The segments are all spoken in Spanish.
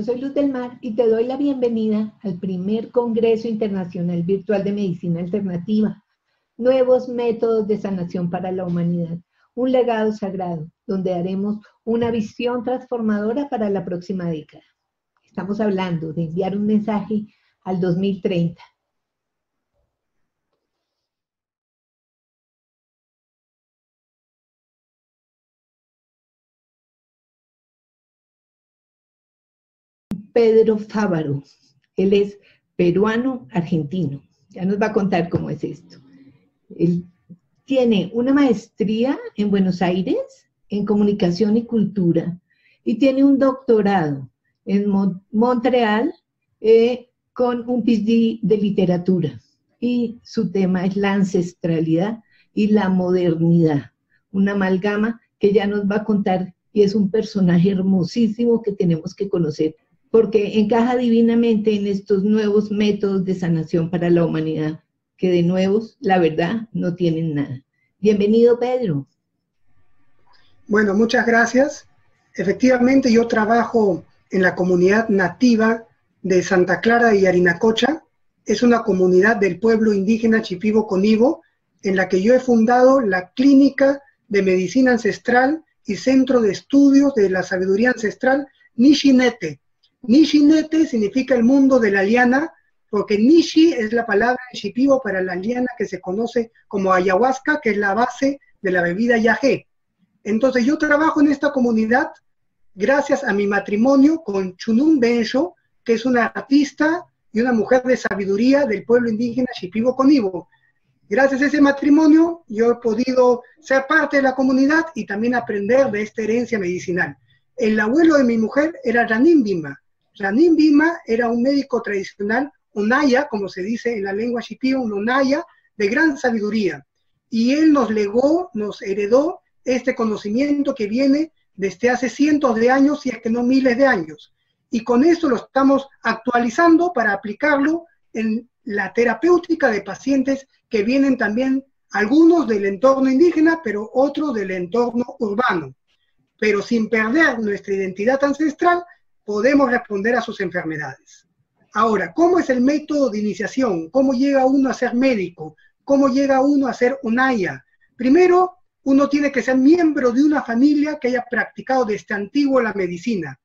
Yo soy Luz del Mar y te doy la bienvenida al primer Congreso Internacional Virtual de Medicina Alternativa, Nuevos Métodos de Sanación para la Humanidad, un legado sagrado, donde haremos una visión transformadora para la próxima década. Estamos hablando de enviar un mensaje al 2030. Pedro Fávaro, él es peruano-argentino, ya nos va a contar cómo es esto. Él tiene una maestría en Buenos Aires en comunicación y cultura y tiene un doctorado en Montreal con un PhD de literatura, y su tema es la ancestralidad y la modernidad, una amalgama que ya nos va a contar, y es un personaje hermosísimo que tenemos que conocer, porque encaja divinamente en estos nuevos métodos de sanación para la humanidad, que de nuevos, la verdad, no tienen nada. Bienvenido, Pedro. Bueno, muchas gracias. Efectivamente, yo trabajo en la comunidad nativa de Santa Clara y Yarinacocha. Es una comunidad del pueblo indígena Shipibo-Conibo, en la que yo he fundado la Clínica de Medicina Ancestral y Centro de Estudios de la Sabiduría Ancestral Nishinete. Nishinete significa el mundo de la liana, porque Nishi es la palabra en Shipibo para la liana que se conoce como ayahuasca, que es la base de la bebida yagé. Entonces yo trabajo en esta comunidad gracias a mi matrimonio con Chunun Bensho, que es una artista y una mujer de sabiduría del pueblo indígena Shipibo-Conibo. Gracias a ese matrimonio yo he podido ser parte de la comunidad y también aprender de esta herencia medicinal. El abuelo de mi mujer era Ranin Bima. Ranin Bima era un médico tradicional, unaya, como se dice en la lengua shipibo, un unaya de gran sabiduría. Y él nos legó, nos heredó este conocimiento que viene desde hace cientos de años, si es que no miles de años. Y con esto lo estamos actualizando para aplicarlo en la terapéutica de pacientes que vienen también, algunos del entorno indígena, pero otros del entorno urbano. Pero sin perder nuestra identidad ancestral, podemos responder a sus enfermedades. Ahora, ¿cómo es el método de iniciación? ¿Cómo llega uno a ser médico? ¿Cómo llega uno a ser unaya? Primero, uno tiene que ser miembro de una familia que haya practicado desde antiguo la medicina.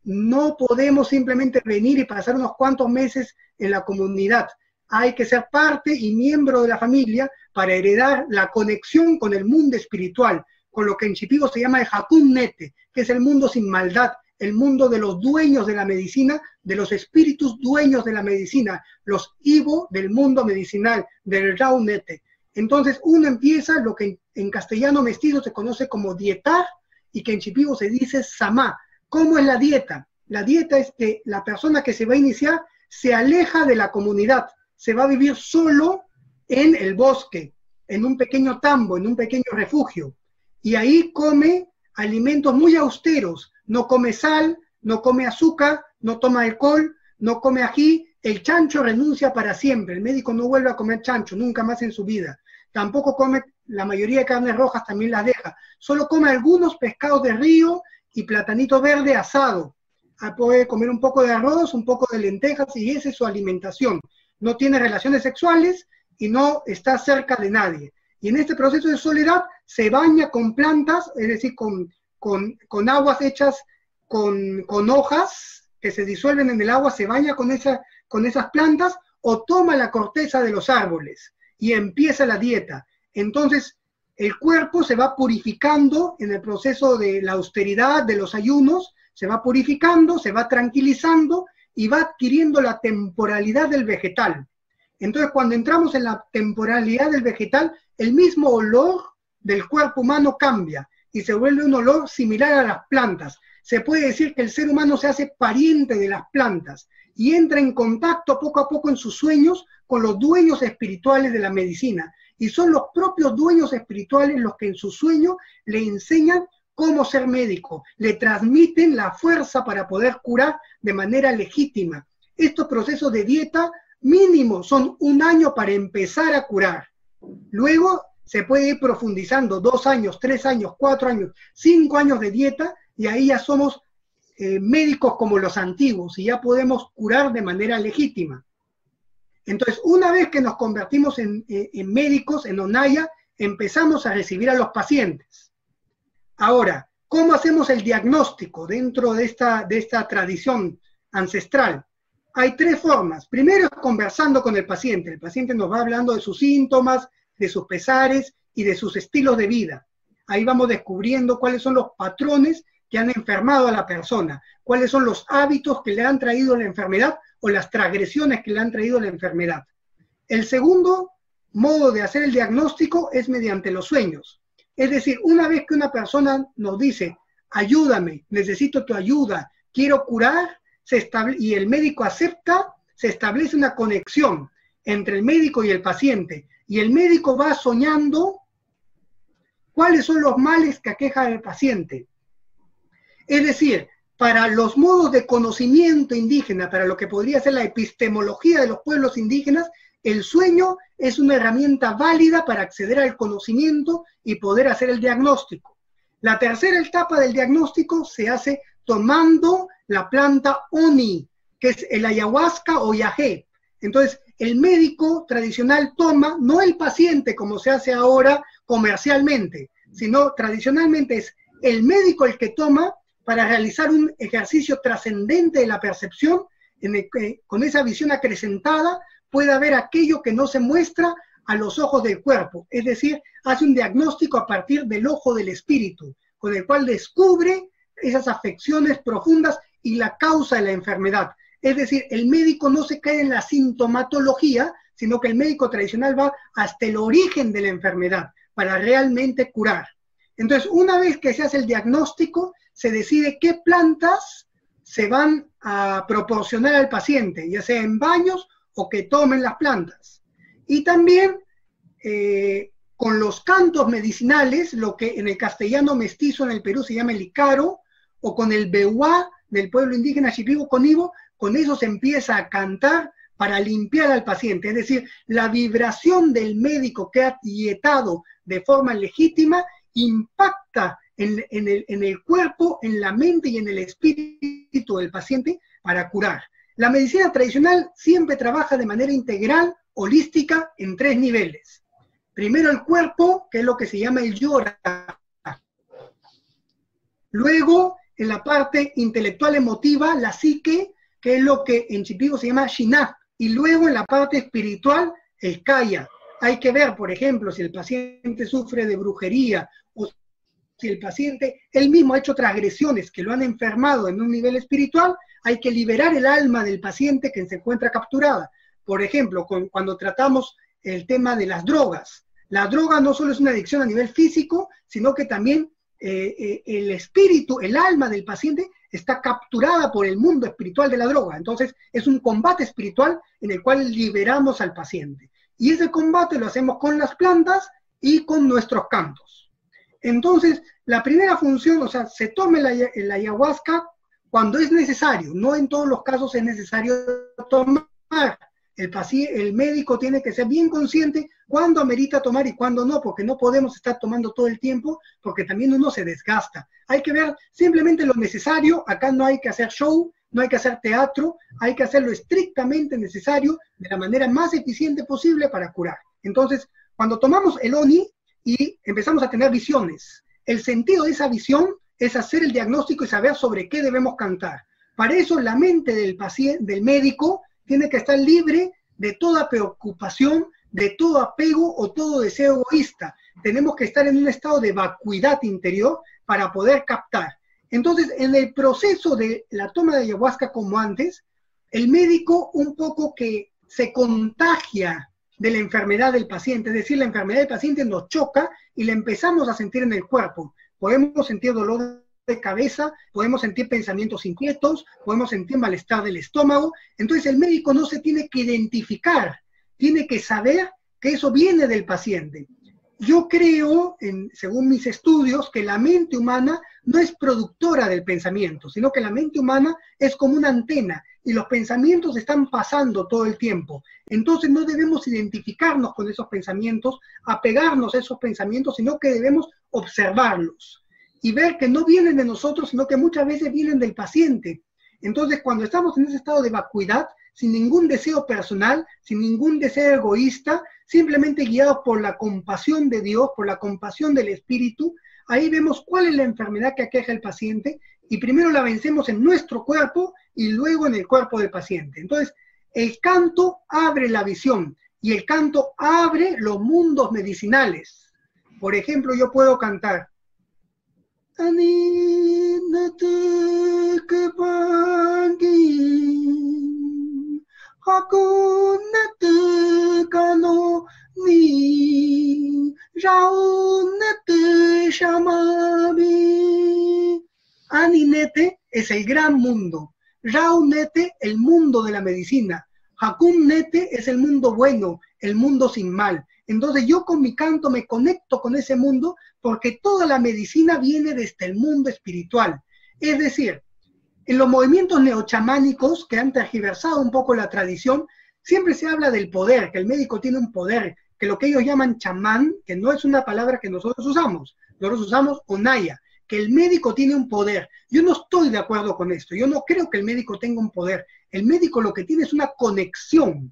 No podemos simplemente venir y pasar unos cuantos meses en la comunidad. Hay que ser parte y miembro de la familia para heredar la conexión con el mundo espiritual, con lo que en Shipibo se llama el Hakun Nete, que es el mundo sin maldad, el mundo de los dueños de la medicina, de los espíritus dueños de la medicina, los Ibo del mundo medicinal, del Raunete. Entonces uno empieza lo que en castellano mestizo se conoce como dietar y que en Shipibo se dice samá. ¿Cómo es la dieta? La dieta es que la persona que se va a iniciar se aleja de la comunidad, se va a vivir solo en el bosque, en un pequeño tambo, en un pequeño refugio, y ahí come alimentos muy austeros. No come sal, no come azúcar, no toma alcohol, no come ají. El chancho renuncia para siempre. El médico no vuelve a comer chancho, nunca más en su vida. Tampoco come, la mayoría de carnes rojas también las deja. Solo come algunos pescados de río y platanito verde asado. Puede comer un poco de arroz, un poco de lentejas, y esa es su alimentación. No tiene relaciones sexuales y no está cerca de nadie. Y en este proceso de soledad se baña con plantas, es decir, con aguas hechas con hojas que se disuelven en el agua, se baña con esas plantas o toma la corteza de los árboles y empieza la dieta. Entonces el cuerpo se va purificando en el proceso de la austeridad, de los ayunos, se va purificando, se va tranquilizando y va adquiriendo la temporalidad del vegetal. Entonces cuando entramos en la temporalidad del vegetal, el mismo olor del cuerpo humano cambia y se vuelve un olor similar a las plantas. Se puede decir que el ser humano se hace pariente de las plantas y entra en contacto poco a poco en sus sueños con los dueños espirituales de la medicina. Y son los propios dueños espirituales los que en su sueño le enseñan cómo ser médico, le transmiten la fuerza para poder curar de manera legítima. Estos procesos de dieta mínimo son 1 año para empezar a curar. Luego se puede ir profundizando 2 años, 3 años, 4 años, 5 años de dieta, y ahí ya somos médicos como los antiguos y ya podemos curar de manera legítima. Entonces, una vez que nos convertimos en médicos, en Onaya, empezamos a recibir a los pacientes. Ahora, ¿cómo hacemos el diagnóstico dentro de esta tradición ancestral? Hay tres formas. Primero es conversando con el paciente. El paciente nos va hablando de sus síntomas, de sus pesares y de sus estilos de vida. Ahí vamos descubriendo cuáles son los patrones que han enfermado a la persona, cuáles son los hábitos que le han traído la enfermedad o las transgresiones que le han traído la enfermedad. El segundo modo de hacer el diagnóstico es mediante los sueños. Es decir, una vez que una persona nos dice, ayúdame, necesito tu ayuda, quiero curar, y el médico acepta, se establece una conexión entre el médico y el paciente, y el médico va soñando cuáles son los males que aquejan al paciente. Es decir, para los modos de conocimiento indígena, para lo que podría ser la epistemología de los pueblos indígenas, el sueño es una herramienta válida para acceder al conocimiento y poder hacer el diagnóstico. La tercera etapa del diagnóstico se hace tomando la planta Oni, que es el ayahuasca o yagé. Entonces, el médico tradicional toma, no el paciente como se hace ahora comercialmente, sino tradicionalmente es el médico el que toma para realizar un ejercicio trascendente de la percepción, en el que con esa visión acrecentada pueda ver aquello que no se muestra a los ojos del cuerpo, es decir, hace un diagnóstico a partir del ojo del espíritu, con el cual descubre esas afecciones profundas y la causa de la enfermedad. Es decir, el médico no se cae en la sintomatología, sino que el médico tradicional va hasta el origen de la enfermedad para realmente curar. Entonces, una vez que se hace el diagnóstico, se decide qué plantas se van a proporcionar al paciente, ya sea en baños o que tomen las plantas. Y también con los cantos medicinales, lo que en el castellano mestizo en el Perú se llama el icaro, o con el behuá del pueblo indígena Shipibo-Conibo, con eso se empieza a cantar para limpiar al paciente. Es decir, la vibración del médico que ha dietado de forma legítima impacta en el cuerpo, en la mente y en el espíritu del paciente para curar. La medicina tradicional siempre trabaja de manera integral, holística, en tres niveles. Primero el cuerpo, que es lo que se llama el yora. Luego, en la parte intelectual emotiva, la psique, que es lo que en Shipibo se llama Shiná. Y luego en la parte espiritual, el kaya. Hay que ver, por ejemplo, si el paciente sufre de brujería o si el paciente él mismo ha hecho transgresiones que lo han enfermado en un nivel espiritual, hay que liberar el alma del paciente que se encuentra capturada. Por ejemplo, cuando tratamos el tema de las drogas. La droga no solo es una adicción a nivel físico, sino que también el espíritu, el alma del paciente está capturada por el mundo espiritual de la droga. Entonces es un combate espiritual en el cual liberamos al paciente. Y ese combate lo hacemos con las plantas y con nuestros cantos. Entonces, la primera función, o sea, se toma el ayahuasca cuando es necesario. No en todos los casos es necesario tomar. El médico tiene que ser bien consciente cuándo amerita tomar y cuándo no, porque no podemos estar tomando todo el tiempo, porque también uno se desgasta. Hay que ver simplemente lo necesario. Acá no hay que hacer show, no hay que hacer teatro, hay que hacer lo estrictamente necesario de la manera más eficiente posible para curar. Entonces, cuando tomamos el Oni y empezamos a tener visiones, el sentido de esa visión es hacer el diagnóstico y saber sobre qué debemos cantar. Para eso la mente del paciente, del médico, tiene que estar libre de toda preocupación, de todo apego o todo deseo egoísta. Tenemos que estar en un estado de vacuidad interior para poder captar. Entonces, en el proceso de la toma de ayahuasca como antes, el médico un poco que se contagia de la enfermedad del paciente, es decir, la enfermedad del paciente nos choca y la empezamos a sentir en el cuerpo. Podemos sentir dolor de cabeza, podemos sentir pensamientos inquietos, podemos sentir malestar del estómago. Entonces el médico no se tiene que identificar, tiene que saber que eso viene del paciente. Yo creo, según mis estudios, que la mente humana no es productora del pensamiento, sino que la mente humana es como una antena y los pensamientos están pasando todo el tiempo. Entonces no debemos identificarnos con esos pensamientos, apegarnos a esos pensamientos, sino que debemos observarlos. y ver que no vienen de nosotros, sino que muchas veces vienen del paciente. Entonces, cuando estamos en ese estado de vacuidad, sin ningún deseo personal, sin ningún deseo egoísta, simplemente guiados por la compasión de Dios, por la compasión del Espíritu, ahí vemos cuál es la enfermedad que aqueja al paciente y primero la vencemos en nuestro cuerpo y luego en el cuerpo del paciente. Entonces, el canto abre la visión y el canto abre los mundos medicinales. Por ejemplo, yo puedo cantar. Aninete es el gran mundo, Raunete el mundo de la medicina, Hakunnete es el mundo bueno, el mundo sin mal. Entonces yo con mi canto me conecto con ese mundo porque toda la medicina viene desde el mundo espiritual. Es decir, en los movimientos neochamánicos que han tergiversado un poco la tradición, siempre se habla del poder, que el médico tiene un poder, que lo que ellos llaman chamán, que no es una palabra que nosotros usamos onaya, que el médico tiene un poder. Yo no estoy de acuerdo con esto, yo no creo que el médico tenga un poder. El médico lo que tiene es una conexión.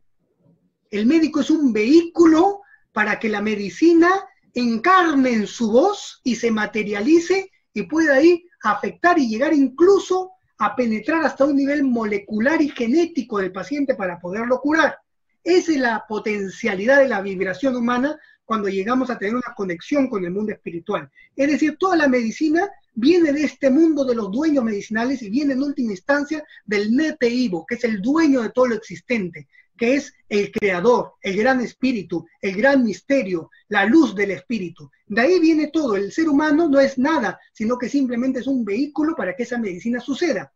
El médico es un vehículo para que la medicina encarne en su voz y se materialice y pueda ahí afectar y llegar incluso a penetrar hasta un nivel molecular y genético del paciente para poderlo curar. Esa es la potencialidad de la vibración humana cuando llegamos a tener una conexión con el mundo espiritual. Es decir, toda la medicina viene de este mundo de los dueños medicinales y viene en última instancia del Nete Ivo, que es el dueño de todo lo existente, que es el creador, el gran espíritu, el gran misterio, la luz del espíritu. De ahí viene todo. El ser humano no es nada, sino que simplemente es un vehículo para que esa medicina suceda.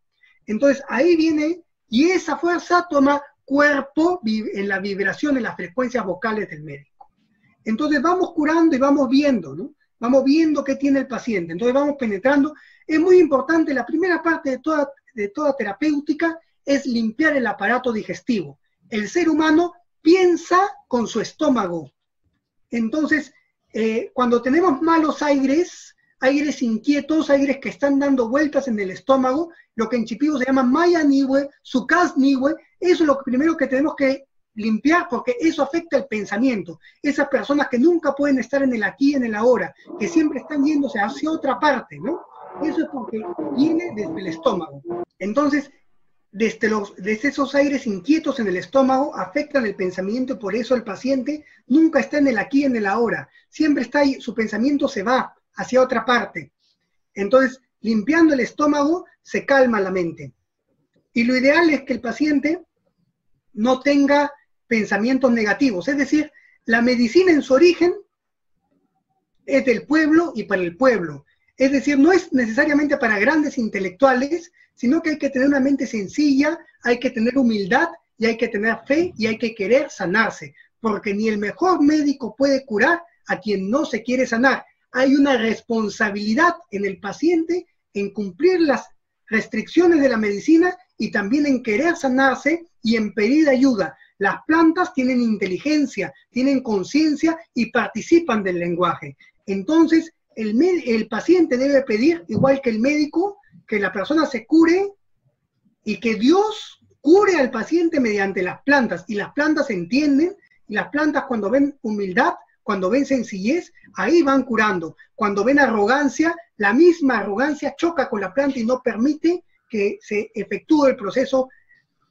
Entonces ahí viene, y esa fuerza toma cuerpo en la vibración, en las frecuencias vocales del médico. Entonces vamos curando y vamos viendo, ¿no? Vamos viendo qué tiene el paciente. Entonces vamos penetrando. Es muy importante, la primera parte de toda terapéutica es limpiar el aparato digestivo. El ser humano piensa con su estómago. Entonces, cuando tenemos malos aires, aires inquietos, aires que están dando vueltas en el estómago, lo que en chipío se llama maya niwe, sukas niwe, eso es lo primero que tenemos que limpiar porque eso afecta el pensamiento. Esas personas que nunca pueden estar en el aquí y en el ahora, que siempre están yéndose hacia otra parte, ¿no? Eso es porque viene desde el estómago. Entonces, desde esos aires inquietos en el estómago afectan el pensamiento y por eso el paciente nunca está en el aquí y en el ahora. Siempre está ahí, su pensamiento se va hacia otra parte. Entonces, limpiando el estómago, se calma la mente. Y lo ideal es que el paciente no tenga pensamientos negativos. Es decir, la medicina en su origen es del pueblo y para el pueblo. Es decir, no es necesariamente para grandes intelectuales, sino que hay que tener una mente sencilla, hay que tener humildad y hay que tener fe y hay que querer sanarse. Porque ni el mejor médico puede curar a quien no se quiere sanar. Hay una responsabilidad en el paciente en cumplir las restricciones de la medicina y también en querer sanarse y en pedir ayuda. Las plantas tienen inteligencia, tienen conciencia y participan del lenguaje. Entonces, el paciente debe pedir, igual que el médico, que la persona se cure y que Dios cure al paciente mediante las plantas. Y las plantas entienden, y las plantas cuando ven humildad, cuando ven sencillez, ahí van curando. Cuando ven arrogancia, la misma arrogancia choca con la planta y no permite que se efectúe el proceso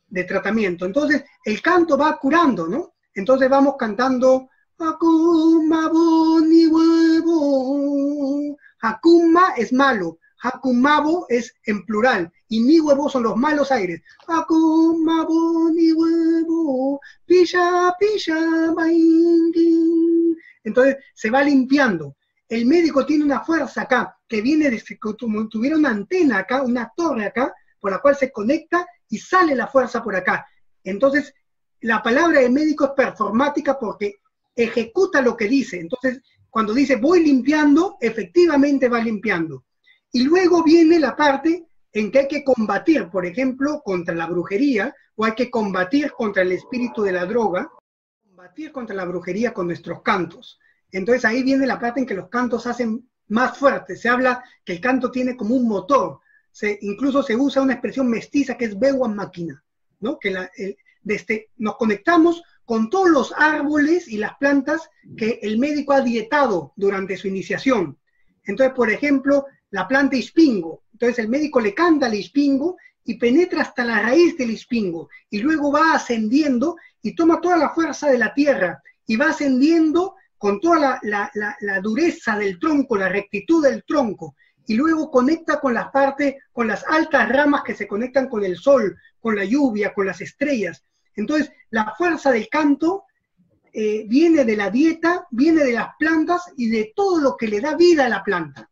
de tratamiento. Entonces, el canto va curando, ¿no? Entonces vamos cantando Hakuma boni huevo. Hakuma es malo, Hakumabo es en plural, y ni huevo son los malos aires. Hakuma boni huevo, pisha, pisha, baingin. Entonces se va limpiando. El médico tiene una fuerza acá, que viene de como tuviera una antena acá, una torre acá, por la cual se conecta y sale la fuerza por acá. Entonces, la palabra del médico es performática porque ejecuta lo que dice. Entonces, cuando dice voy limpiando, efectivamente va limpiando. Y luego viene la parte en que hay que combatir, por ejemplo, contra la brujería, o hay que combatir contra el espíritu de la droga, combatir contra la brujería con nuestros cantos. Entonces ahí viene la parte en que los cantos hacen más fuerte. Se habla que el canto tiene como un motor. Incluso se usa una expresión mestiza que es bewan máquina, ¿no? Que nos conectamos con todos los árboles y las plantas que el médico ha dietado durante su iniciación. Entonces, por ejemplo, la planta ispingo. Entonces el médico le canta al ispingo y penetra hasta la raíz del ispingo, y luego va ascendiendo y toma toda la fuerza de la tierra, y va ascendiendo con toda la dureza del tronco, la rectitud del tronco, y luego conecta con las partes, con las altas ramas que se conectan con el sol, con la lluvia, con las estrellas. Entonces, la fuerza del canto viene de la dieta, viene de las plantas y de todo lo que le da vida a la planta.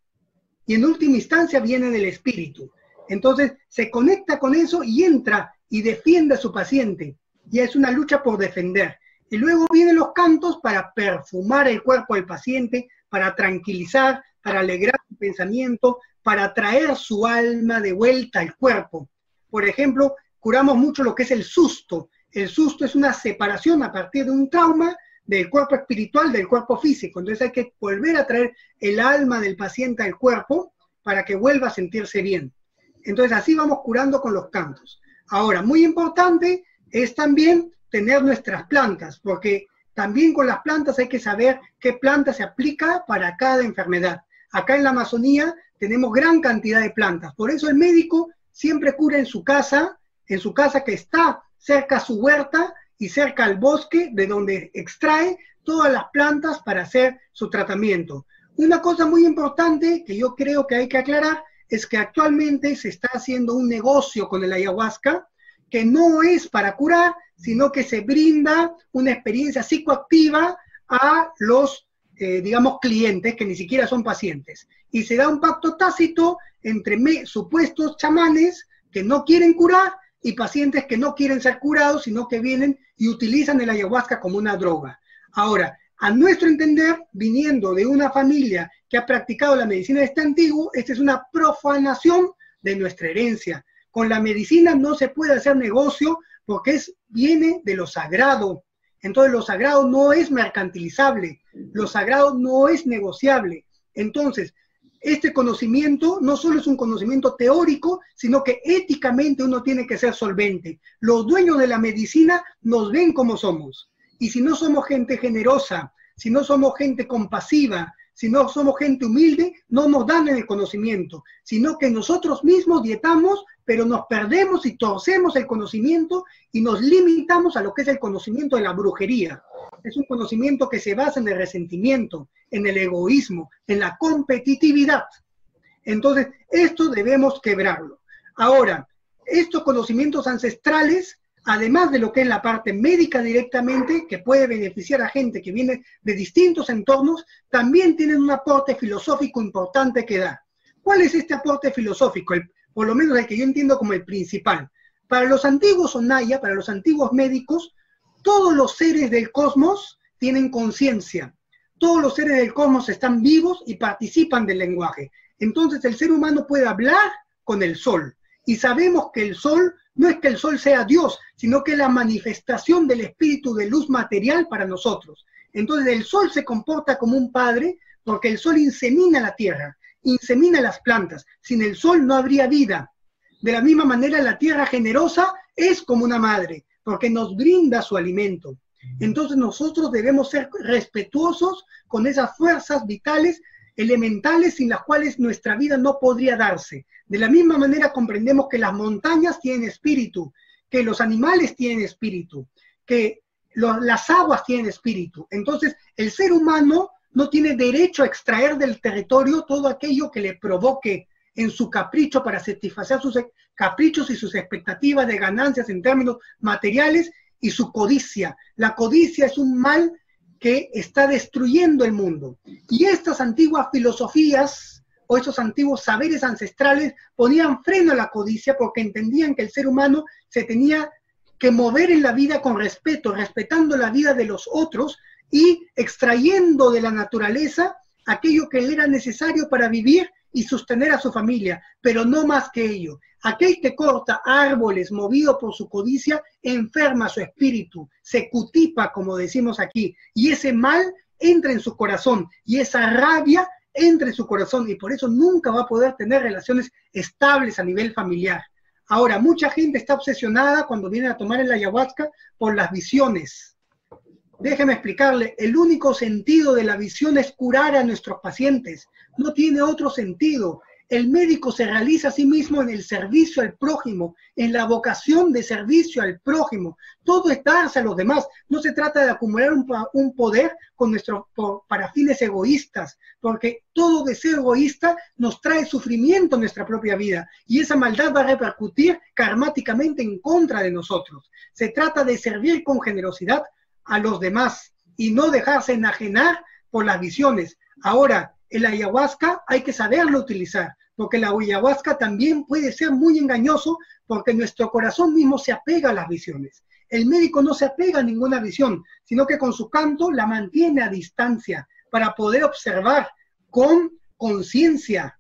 Y en última instancia viene del espíritu. Entonces, se conecta con eso y entra y defiende a su paciente. Ya es una lucha por defender. Y luego vienen los cantos para perfumar el cuerpo del paciente, para tranquilizar, para alegrar su pensamiento, para traer su alma de vuelta al cuerpo. Por ejemplo, curamos mucho lo que es el susto. El susto es una separación a partir de un trauma del cuerpo espiritual, del cuerpo físico. Entonces hay que volver a traer el alma del paciente al cuerpo para que vuelva a sentirse bien. Entonces así vamos curando con los cantos. Ahora, muy importante es también tener nuestras plantas, porque también con las plantas hay que saber qué planta se aplica para cada enfermedad. Acá en la Amazonía tenemos gran cantidad de plantas, por eso el médico siempre cura en su casa que está cerca a su huerta y cerca al bosque, de donde extrae todas las plantas para hacer su tratamiento. Una cosa muy importante que yo creo que hay que aclarar es que actualmente se está haciendo un negocio con el ayahuasca que no es para curar, sino que se brinda una experiencia psicoactiva a los, digamos, clientes que ni siquiera son pacientes. Y se da un pacto tácito entre supuestos chamanes que no quieren curar y pacientes que no quieren ser curados, sino que vienen y utilizan el ayahuasca como una droga. Ahora, a nuestro entender, viniendo de una familia que ha practicado la medicina desde antiguo, esta es una profanación de nuestra herencia. Con la medicina no se puede hacer negocio porque viene de lo sagrado. Entonces lo sagrado no es mercantilizable, lo sagrado no es negociable. Entonces, este conocimiento no solo es un conocimiento teórico, sino que éticamente uno tiene que ser solvente. Los dueños de la medicina nos ven como somos. Y si no somos gente generosa, si no somos gente compasiva, si no somos gente humilde, no nos dan el conocimiento, sino que nosotros mismos dietamos, pero nos perdemos y torcemos el conocimiento y nos limitamos a lo que es el conocimiento de la brujería. Es un conocimiento que se basa en el resentimiento, en el egoísmo, en la competitividad. Entonces, esto debemos quebrarlo. Ahora, estos conocimientos ancestrales, además de lo que es la parte médica directamente, que puede beneficiar a gente que viene de distintos entornos, también tienen un aporte filosófico importante que dar. ¿Cuál es este aporte filosófico? Por lo menos el que yo entiendo como el principal. Para los antiguos Onaya, para los antiguos médicos, todos los seres del cosmos tienen conciencia. Todos los seres del cosmos están vivos y participan del lenguaje. Entonces el ser humano puede hablar con el sol. Y sabemos que el sol no es que el sol sea Dios, sino que es la manifestación del espíritu de luz material para nosotros. Entonces el sol se comporta como un padre porque el sol insemina la tierra, insemina las plantas. Sin el sol no habría vida. De la misma manera la tierra generosa es como una madre, porque nos brinda su alimento. Entonces nosotros debemos ser respetuosos con esas fuerzas vitales elementales sin las cuales nuestra vida no podría darse. De la misma manera comprendemos que las montañas tienen espíritu, que los animales tienen espíritu, que las aguas tienen espíritu. Entonces el ser humano no tiene derecho a extraer del territorio todo aquello que le provoque en su capricho para satisfacer sus caprichos y sus expectativas de ganancias en términos materiales y su codicia. La codicia es un mal que está destruyendo el mundo. Y estas antiguas filosofías o estos antiguos saberes ancestrales ponían freno a la codicia porque entendían que el ser humano se tenía que mover en la vida con respeto, respetando la vida de los otros y extrayendo de la naturaleza aquello que le era necesario para vivir y sostener a su familia, pero no más que ello. Aquel que corta árboles movido por su codicia enferma su espíritu, se cutipa, como decimos aquí, y ese mal entra en su corazón, y esa rabia entre en su corazón y por eso nunca va a poder tener relaciones estables a nivel familiar. Ahora, mucha gente está obsesionada cuando viene a tomar el ayahuasca por las visiones. Déjeme explicarle, el único sentido de la visión es curar a nuestros pacientes, no tiene otro sentido. El médico se realiza a sí mismo en el servicio al prójimo, en la vocación de servicio al prójimo. Todo es darse a los demás. No se trata de acumular un poder para fines egoístas, porque todo deseo egoísta nos trae sufrimiento en nuestra propia vida y esa maldad va a repercutir karmáticamente en contra de nosotros. Se trata de servir con generosidad a los demás y no dejarse enajenar por las visiones. Ahora, el ayahuasca hay que saberlo utilizar, porque la ayahuasca también puede ser muy engañoso porque nuestro corazón mismo se apega a las visiones. El médico no se apega a ninguna visión, sino que con su canto la mantiene a distancia para poder observar con conciencia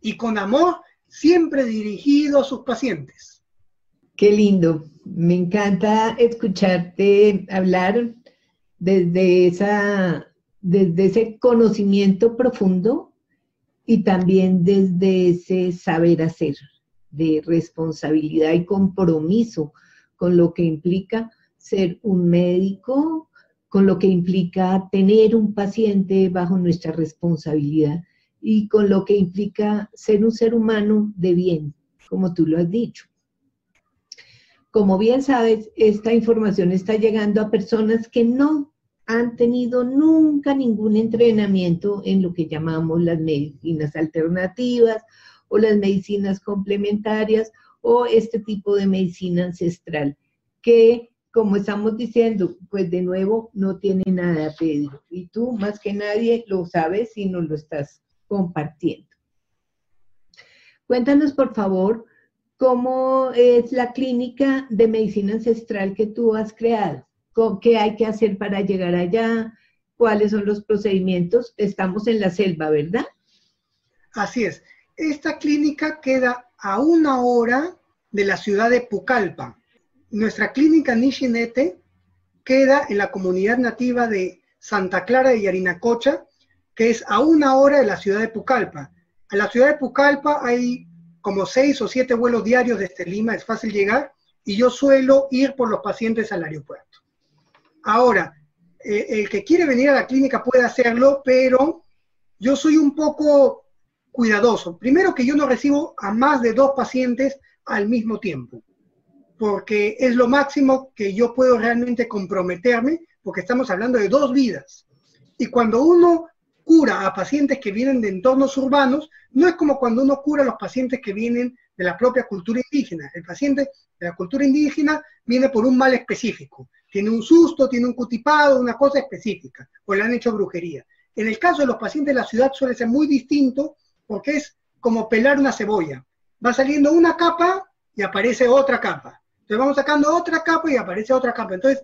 y con amor, siempre dirigido a sus pacientes. Qué lindo. Me encanta escucharte hablar desde ese conocimiento profundo y también desde ese saber hacer, de responsabilidad y compromiso con lo que implica ser un médico, con lo que implica tener un paciente bajo nuestra responsabilidad y con lo que implica ser un ser humano de bien, como tú lo has dicho. Como bien sabes, esta información está llegando a personas que no han tenido nunca ningún entrenamiento en lo que llamamos las medicinas alternativas o las medicinas complementarias o este tipo de medicina ancestral, que, como estamos diciendo, pues de nuevo no tiene nada, Pedro. Y tú, más que nadie, lo sabes y nos lo estás compartiendo. Cuéntanos, por favor, ¿cómo es la clínica de medicina ancestral que tú has creado? ¿Qué hay que hacer para llegar allá? ¿Cuáles son los procedimientos? Estamos en la selva, ¿verdad? Así es. Esta clínica queda a 1 hora de la ciudad de Pucallpa. Nuestra clínica Nishinete queda en la comunidad nativa de Santa Clara de Yarinacocha, que es a 1 hora de la ciudad de Pucallpa. A la ciudad de Pucallpa hay como 6 o 7 vuelos diarios desde Lima, es fácil llegar, y yo suelo ir por los pacientes al aeropuerto. Ahora, el que quiere venir a la clínica puede hacerlo, pero yo soy un poco cuidadoso. Primero, que yo no recibo a más de 2 pacientes al mismo tiempo, porque es lo máximo que yo puedo realmente comprometerme, porque estamos hablando de 2 vidas. Y cuando uno cura a pacientes que vienen de entornos urbanos, no es como cuando uno cura a los pacientes que vienen de la propia cultura indígena. El paciente de la cultura indígena viene por un mal específico. Tiene un susto, tiene un cutipado, una cosa específica, o le han hecho brujería. En el caso de los pacientes de la ciudad suele ser muy distinto, porque es como pelar una cebolla. Va saliendo una capa y aparece otra capa. Entonces vamos sacando otra capa y aparece otra capa. Entonces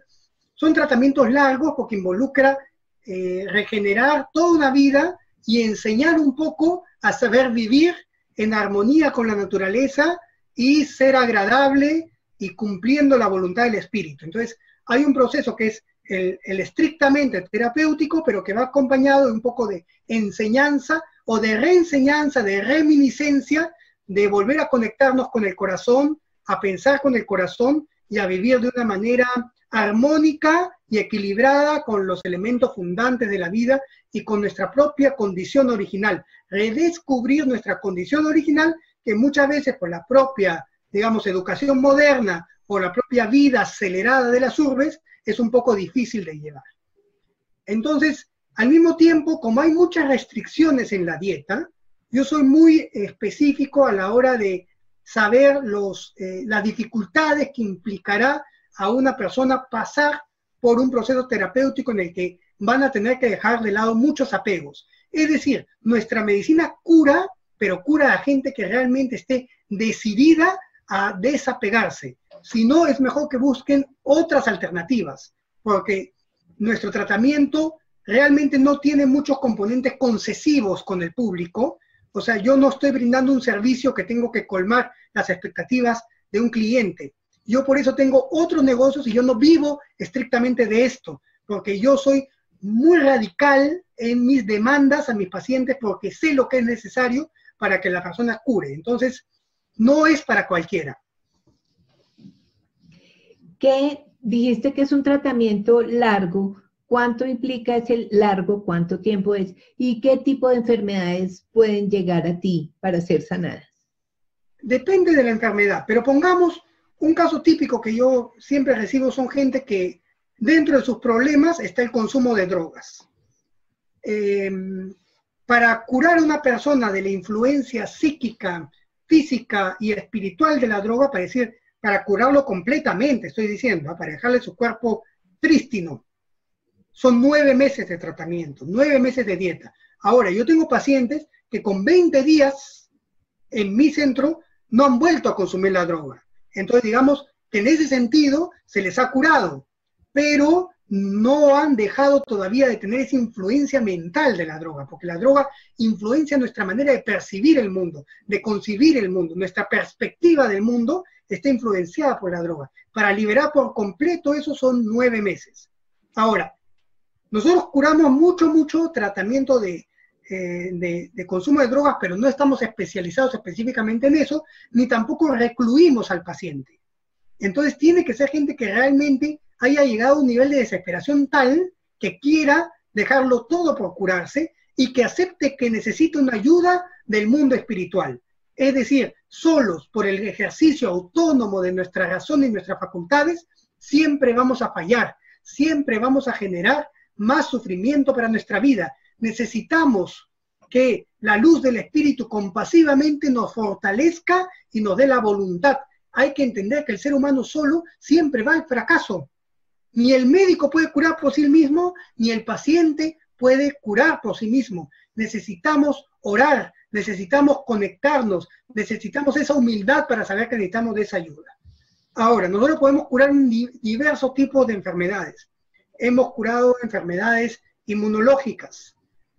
son tratamientos largos porque involucra regenerar toda una vida y enseñar un poco a saber vivir en armonía con la naturaleza y ser agradable y cumpliendo la voluntad del espíritu. Entonces hay un proceso que es el estrictamente terapéutico, pero que va acompañado de un poco de enseñanza o de reenseñanza, de reminiscencia, de volver a conectarnos con el corazón, a pensar con el corazón y a vivir de una manera armónica y equilibrada con los elementos fundantes de la vida y con nuestra propia condición original. Redescubrir nuestra condición original, que muchas veces por la propia, digamos, educación moderna o la propia vida acelerada de las urbes, es un poco difícil de llevar. Entonces, al mismo tiempo, como hay muchas restricciones en la dieta, yo soy muy específico a la hora de saber las dificultades que implicará a una persona pasar por un proceso terapéutico en el que van a tener que dejar de lado muchos apegos. Es decir, nuestra medicina cura, pero cura a gente que realmente esté decidida a desapegarse. Si no, es mejor que busquen otras alternativas, porque nuestro tratamiento realmente no tiene muchos componentes concesivos con el público. O sea, yo no estoy brindando un servicio que tengo que colmar las expectativas de un cliente. Yo por eso tengo otros negocios y yo no vivo estrictamente de esto, porque yo soy muy radical en mis demandas a mis pacientes porque sé lo que es necesario para que la persona cure. Entonces, no es para cualquiera. ¿Qué dijiste que es un tratamiento largo? ¿Cuánto implica ese largo? ¿Cuánto tiempo es? ¿Y qué tipo de enfermedades pueden llegar a ti para ser sanadas? Depende de la enfermedad, pero pongamos un caso típico que yo siempre recibo, son gente que dentro de sus problemas está el consumo de drogas. Para curar a una persona de la influencia psíquica, física y espiritual de la droga, para curarlo completamente, estoy diciendo, para dejarle su cuerpo prístino, son 9 meses de tratamiento, 9 meses de dieta. Ahora, yo tengo pacientes que con 20 días en mi centro no han vuelto a consumir la droga. Entonces, digamos que en ese sentido se les ha curado, pero no han dejado todavía de tener esa influencia mental de la droga, porque la droga influencia nuestra manera de percibir el mundo, de concebir el mundo. Nuestra perspectiva del mundo está influenciada por la droga. Para liberar por completo eso son 9 meses. Ahora, nosotros curamos mucho tratamiento de consumo de drogas, pero no estamos especializados específicamente en eso, ni tampoco recluimos al paciente. Entonces tiene que ser gente que realmente haya llegado a un nivel de desesperación tal que quiera dejarlo todo por curarse y que acepte que necesita una ayuda del mundo espiritual. Es decir, solos por el ejercicio autónomo de nuestra razón y nuestras facultades, siempre vamos a fallar, siempre vamos a generar más sufrimiento para nuestra vida. Necesitamos que la luz del Espíritu compasivamente nos fortalezca y nos dé la voluntad. Hay que entender que el ser humano solo siempre va al fracaso. Ni el médico puede curar por sí mismo, ni el paciente puede curar por sí mismo. Necesitamos orar, necesitamos conectarnos, necesitamos esa humildad para saber que necesitamos de esa ayuda. Ahora, nosotros podemos curar diversos tipos de enfermedades. Hemos curado enfermedades inmunológicas,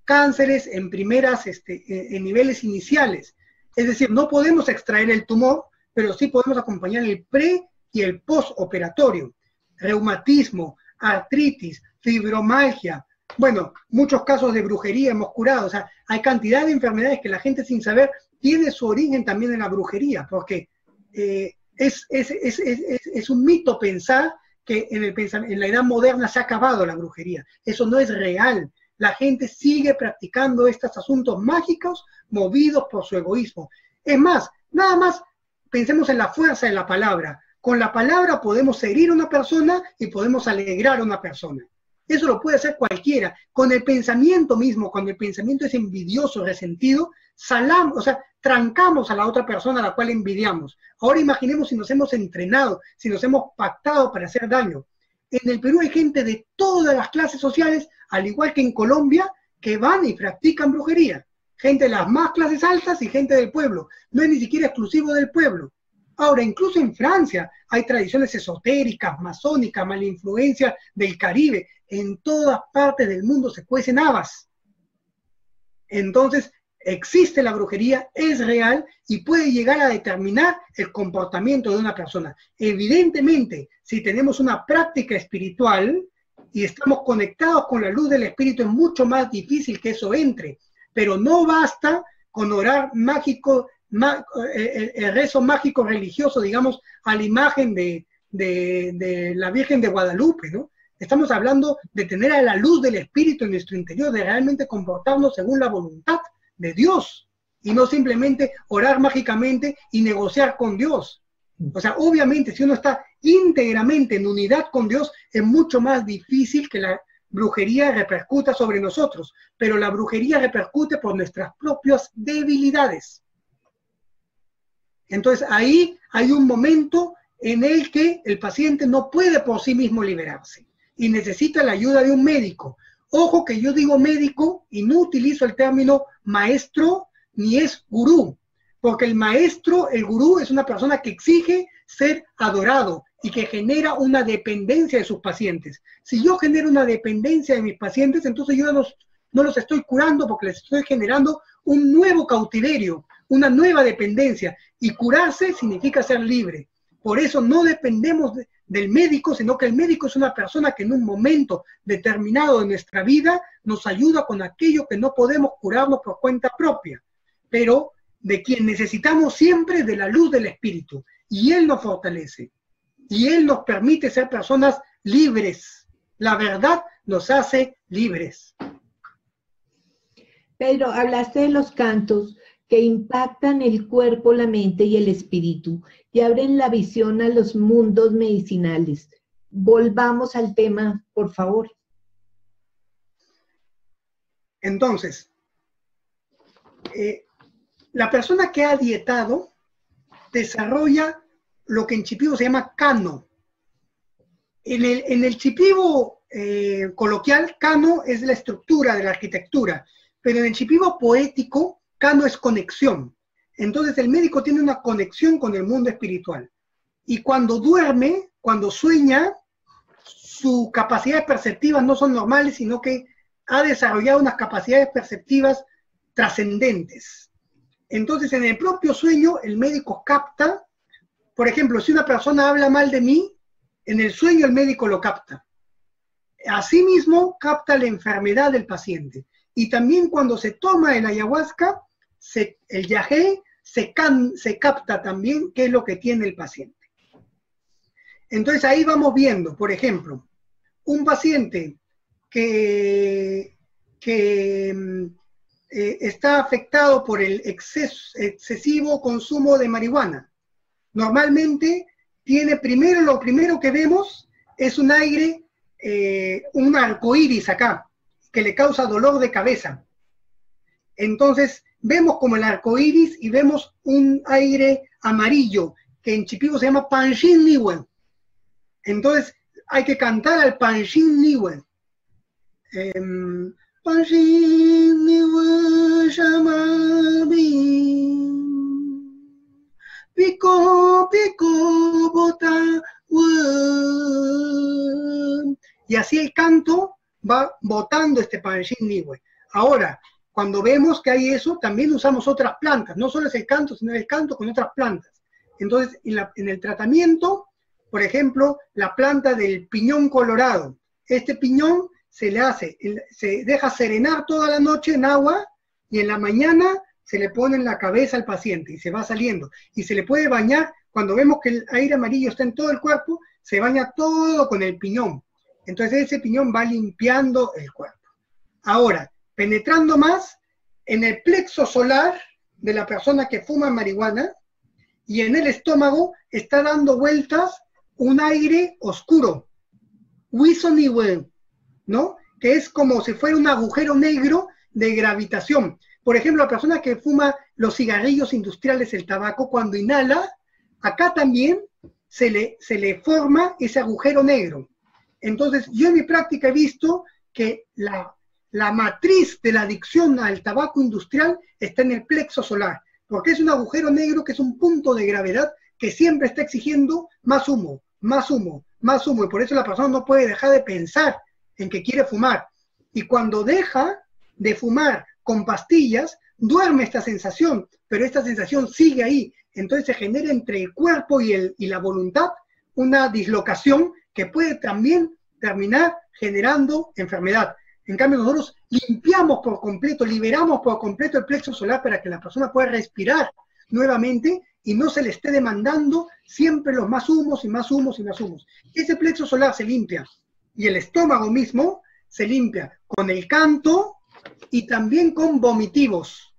cánceres en en niveles iniciales. Es decir, no podemos extraer el tumor, pero sí podemos acompañar el pre y el postoperatorio. Reumatismo, artritis, fibromialgia, bueno, muchos casos de brujería hemos curado. O sea, hay cantidad de enfermedades que la gente sin saber tiene su origen también en la brujería, porque es un mito pensar que en la edad moderna se ha acabado la brujería. Eso no es real. La gente sigue practicando estos asuntos mágicos movidos por su egoísmo. Es más, nada más pensemos en la fuerza de la palabra. Con la palabra podemos herir a una persona y podemos alegrar a una persona. Eso lo puede hacer cualquiera. Con el pensamiento mismo, cuando el pensamiento es envidioso, resentido, trancamos a la otra persona a la cual envidiamos. Ahora imaginemos si nos hemos entrenado, si nos hemos pactado para hacer daño. En el Perú hay gente de todas las clases sociales, al igual que en Colombia, que van y practican brujería. Gente de las más clases altas y gente del pueblo. No es ni siquiera exclusivo del pueblo. Ahora, incluso en Francia hay tradiciones esotéricas, masónicas, mala influencia del Caribe. En todas partes del mundo se cuecen habas. Entonces, existe la brujería, es real y puede llegar a determinar el comportamiento de una persona. Evidentemente, si tenemos una práctica espiritual y estamos conectados con la luz del Espíritu, es mucho más difícil que eso entre. Pero no basta con orar mágico, el rezo mágico religioso, digamos, a la imagen de la Virgen de Guadalupe, ¿no? Estamos hablando de tener a la luz del Espíritu en nuestro interior, de realmente comportarnos según la voluntad de Dios, y no simplemente orar mágicamente y negociar con Dios. O sea, obviamente, si uno está íntegramente en unidad con Dios, es mucho más difícil que la brujería repercuta sobre nosotros, pero la brujería repercute por nuestras propias debilidades. Entonces ahí hay un momento en el que el paciente no puede por sí mismo liberarse y necesita la ayuda de un médico. Ojo que yo digo médico y no utilizo el término maestro ni es gurú, porque el maestro, el gurú, es una persona que exige ser adorado y que genera una dependencia de sus pacientes. Si yo genero una dependencia de mis pacientes, entonces yo no los estoy curando porque les estoy generando un nuevo cautiverio, una nueva dependencia. Y curarse significa ser libre. Por eso no dependemos del médico, sino que el médico es una persona que en un momento determinado de nuestra vida nos ayuda con aquello que no podemos curarnos por cuenta propia, pero de quien necesitamos siempre de la luz del Espíritu. Y Él nos fortalece. Y Él nos permite ser personas libres. La verdad nos hace libres. Pedro, hablaste de los cantos que impactan el cuerpo, la mente y el espíritu y abren la visión a los mundos medicinales. Volvamos al tema, por favor. Entonces, la persona que ha dietado desarrolla lo que en Shipibo se llama Kano. En el Shipibo coloquial, Kano es la estructura de la arquitectura, pero en el Shipibo poético, Kano es conexión. Entonces el médico tiene una conexión con el mundo espiritual. Y cuando duerme, cuando sueña, sus capacidades perceptivas no son normales, sino que ha desarrollado unas capacidades perceptivas trascendentes. Entonces en el propio sueño el médico capta, por ejemplo, si una persona habla mal de mí, en el sueño el médico lo capta. Asimismo, capta la enfermedad del paciente. Y también cuando se toma el ayahuasca, el yagé se capta también qué es lo que tiene el paciente. Entonces ahí vamos viendo, por ejemplo, un paciente que está afectado por el excesivo consumo de marihuana. Normalmente lo primero que vemos es un aire, un arcoíris acá, que le causa dolor de cabeza. Entonces vemos como el arcoíris y vemos un aire amarillo, que en Shipibo se llama Panshin Niwe. Entonces hay que cantar al Panshin Niwe. Panshin Niwe Shamabi Pico, pico, bota, y así el canto va botando este Panshin Niwe. Ahora, cuando vemos que hay eso, también usamos otras plantas. No solo es el canto, sino el canto con otras plantas. Entonces, en el tratamiento, por ejemplo, la planta del piñón colorado. Este piñón se deja serenar toda la noche en agua y en la mañana se le pone en la cabeza al paciente y se va saliendo. Y se le puede bañar, cuando vemos que el aire amarillo está en todo el cuerpo, se baña todo con el piñón. Entonces ese piñón va limpiando el cuerpo. Ahora, penetrando más, en el plexo solar de la persona que fuma marihuana y en el estómago está dando vueltas un aire oscuro, Wisoniwe, ¿no? Que es como si fuera un agujero negro de gravitación. Por ejemplo, la persona que fuma los cigarrillos industriales, el tabaco, cuando inhala, acá también se le forma ese agujero negro. Entonces, yo en mi práctica he visto que la matriz de la adicción al tabaco industrial está en el plexo solar, porque es un agujero negro que es un punto de gravedad que siempre está exigiendo más humo, más humo, más humo, y por eso la persona no puede dejar de pensar en que quiere fumar. Y cuando deja de fumar con pastillas, duerme esta sensación, pero esta sensación sigue ahí. Entonces se genera entre el cuerpo y la voluntad una dislocación que puede también terminar generando enfermedad. En cambio, nosotros limpiamos por completo, liberamos por completo el plexo solar para que la persona pueda respirar nuevamente y no se le esté demandando siempre los más humos y más humos y más humos. Ese plexo solar se limpia y el estómago mismo se limpia con el canto y también con vomitivos.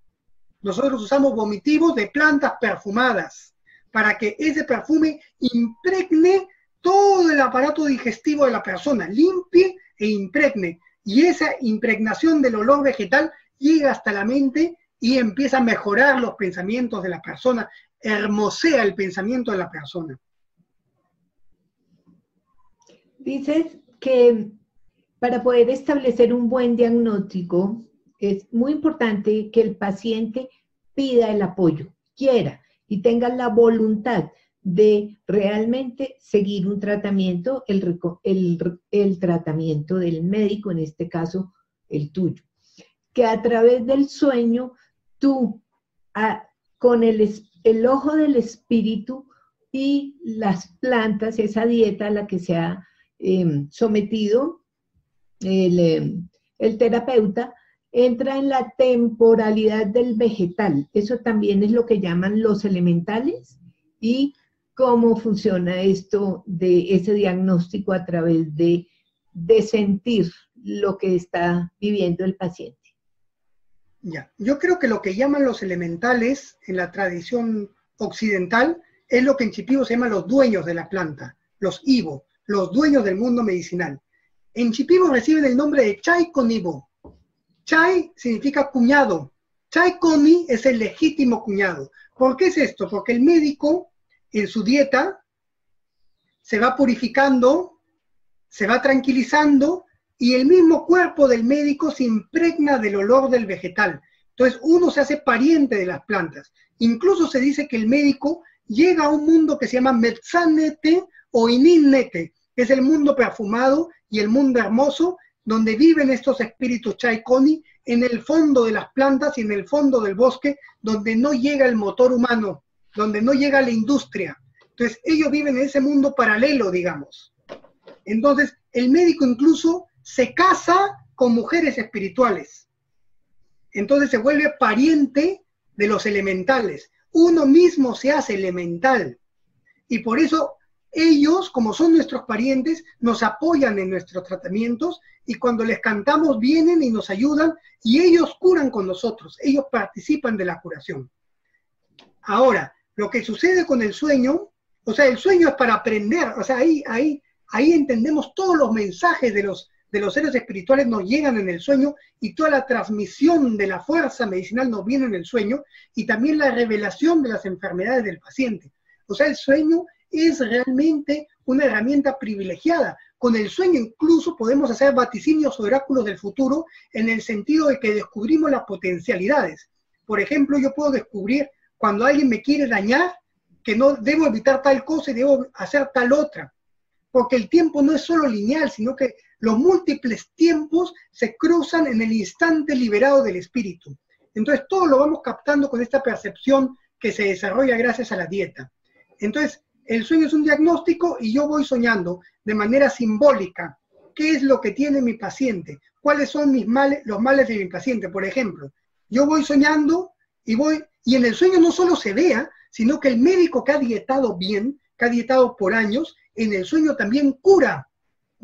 Nosotros usamos vomitivos de plantas perfumadas para que ese perfume impregne todo el aparato digestivo de la persona, limpie e impregne. Y esa impregnación del olor vegetal llega hasta la mente y empieza a mejorar los pensamientos de la persona, hermosea el pensamiento de la persona. Dices que para poder establecer un buen diagnóstico es muy importante que el paciente pida el apoyo, quiera y tenga la voluntad de realmente seguir un tratamiento, el tratamiento del médico, en este caso el tuyo. Que a través del sueño tú, con el ojo del espíritu, y las plantas, esa dieta a la que se ha sometido el terapeuta, entra en la temporalidad del vegetal. Eso también es lo que llaman los elementales y cómo funciona esto de ese diagnóstico a través de sentir lo que está viviendo el paciente. Ya. Yo creo que lo que llaman los elementales en la tradición occidental es lo que en Shipibo se llama los dueños de la planta, los Ibo, los dueños del mundo medicinal. En Shipibo reciben el nombre de Chay Conibo. Chay significa cuñado. Chay Coni es el legítimo cuñado. ¿Por qué es esto? Porque el médico en su dieta se va purificando, se va tranquilizando y el mismo cuerpo del médico se impregna del olor del vegetal. Entonces uno se hace pariente de las plantas. Incluso se dice que el médico llega a un mundo que se llama Metzanete o Ininnete, que es el mundo perfumado y el mundo hermoso, donde viven estos espíritus Chaikoni en el fondo de las plantas y en el fondo del bosque, donde no llega el motor humano, donde no llega la industria. Entonces ellos viven en ese mundo paralelo, digamos. Entonces el médico incluso se casa con mujeres espirituales. Entonces se vuelve pariente de los elementales. Uno mismo se hace elemental. Y por eso ellos, como son nuestros parientes, nos apoyan en nuestros tratamientos y cuando les cantamos vienen y nos ayudan y ellos curan con nosotros. Ellos participan de la curación. Ahora, lo que sucede con el sueño, o sea, el sueño es para aprender. O sea, ahí entendemos todos los mensajes de los seres espirituales nos llegan en el sueño y toda la transmisión de la fuerza medicinal nos viene en el sueño y también la revelación de las enfermedades del paciente. O sea, el sueño es realmente una herramienta privilegiada. Con el sueño incluso podemos hacer vaticinios o oráculos del futuro en el sentido de que descubrimos las potencialidades. Por ejemplo, yo puedo descubrir cuando alguien me quiere dañar que no debo evitar tal cosa y debo hacer tal otra. Porque el tiempo no es solo lineal, sino que los múltiples tiempos se cruzan en el instante liberado del espíritu. Entonces todo lo vamos captando con esta percepción que se desarrolla gracias a la dieta. Entonces el sueño es un diagnóstico y yo voy soñando de manera simbólica. ¿Qué es lo que tiene mi paciente? ¿Cuáles son mis males, los males de mi paciente? Por ejemplo, yo voy soñando y en el sueño no solo se vea, sino que el médico que ha dietado bien, que ha dietado por años, en el sueño también cura,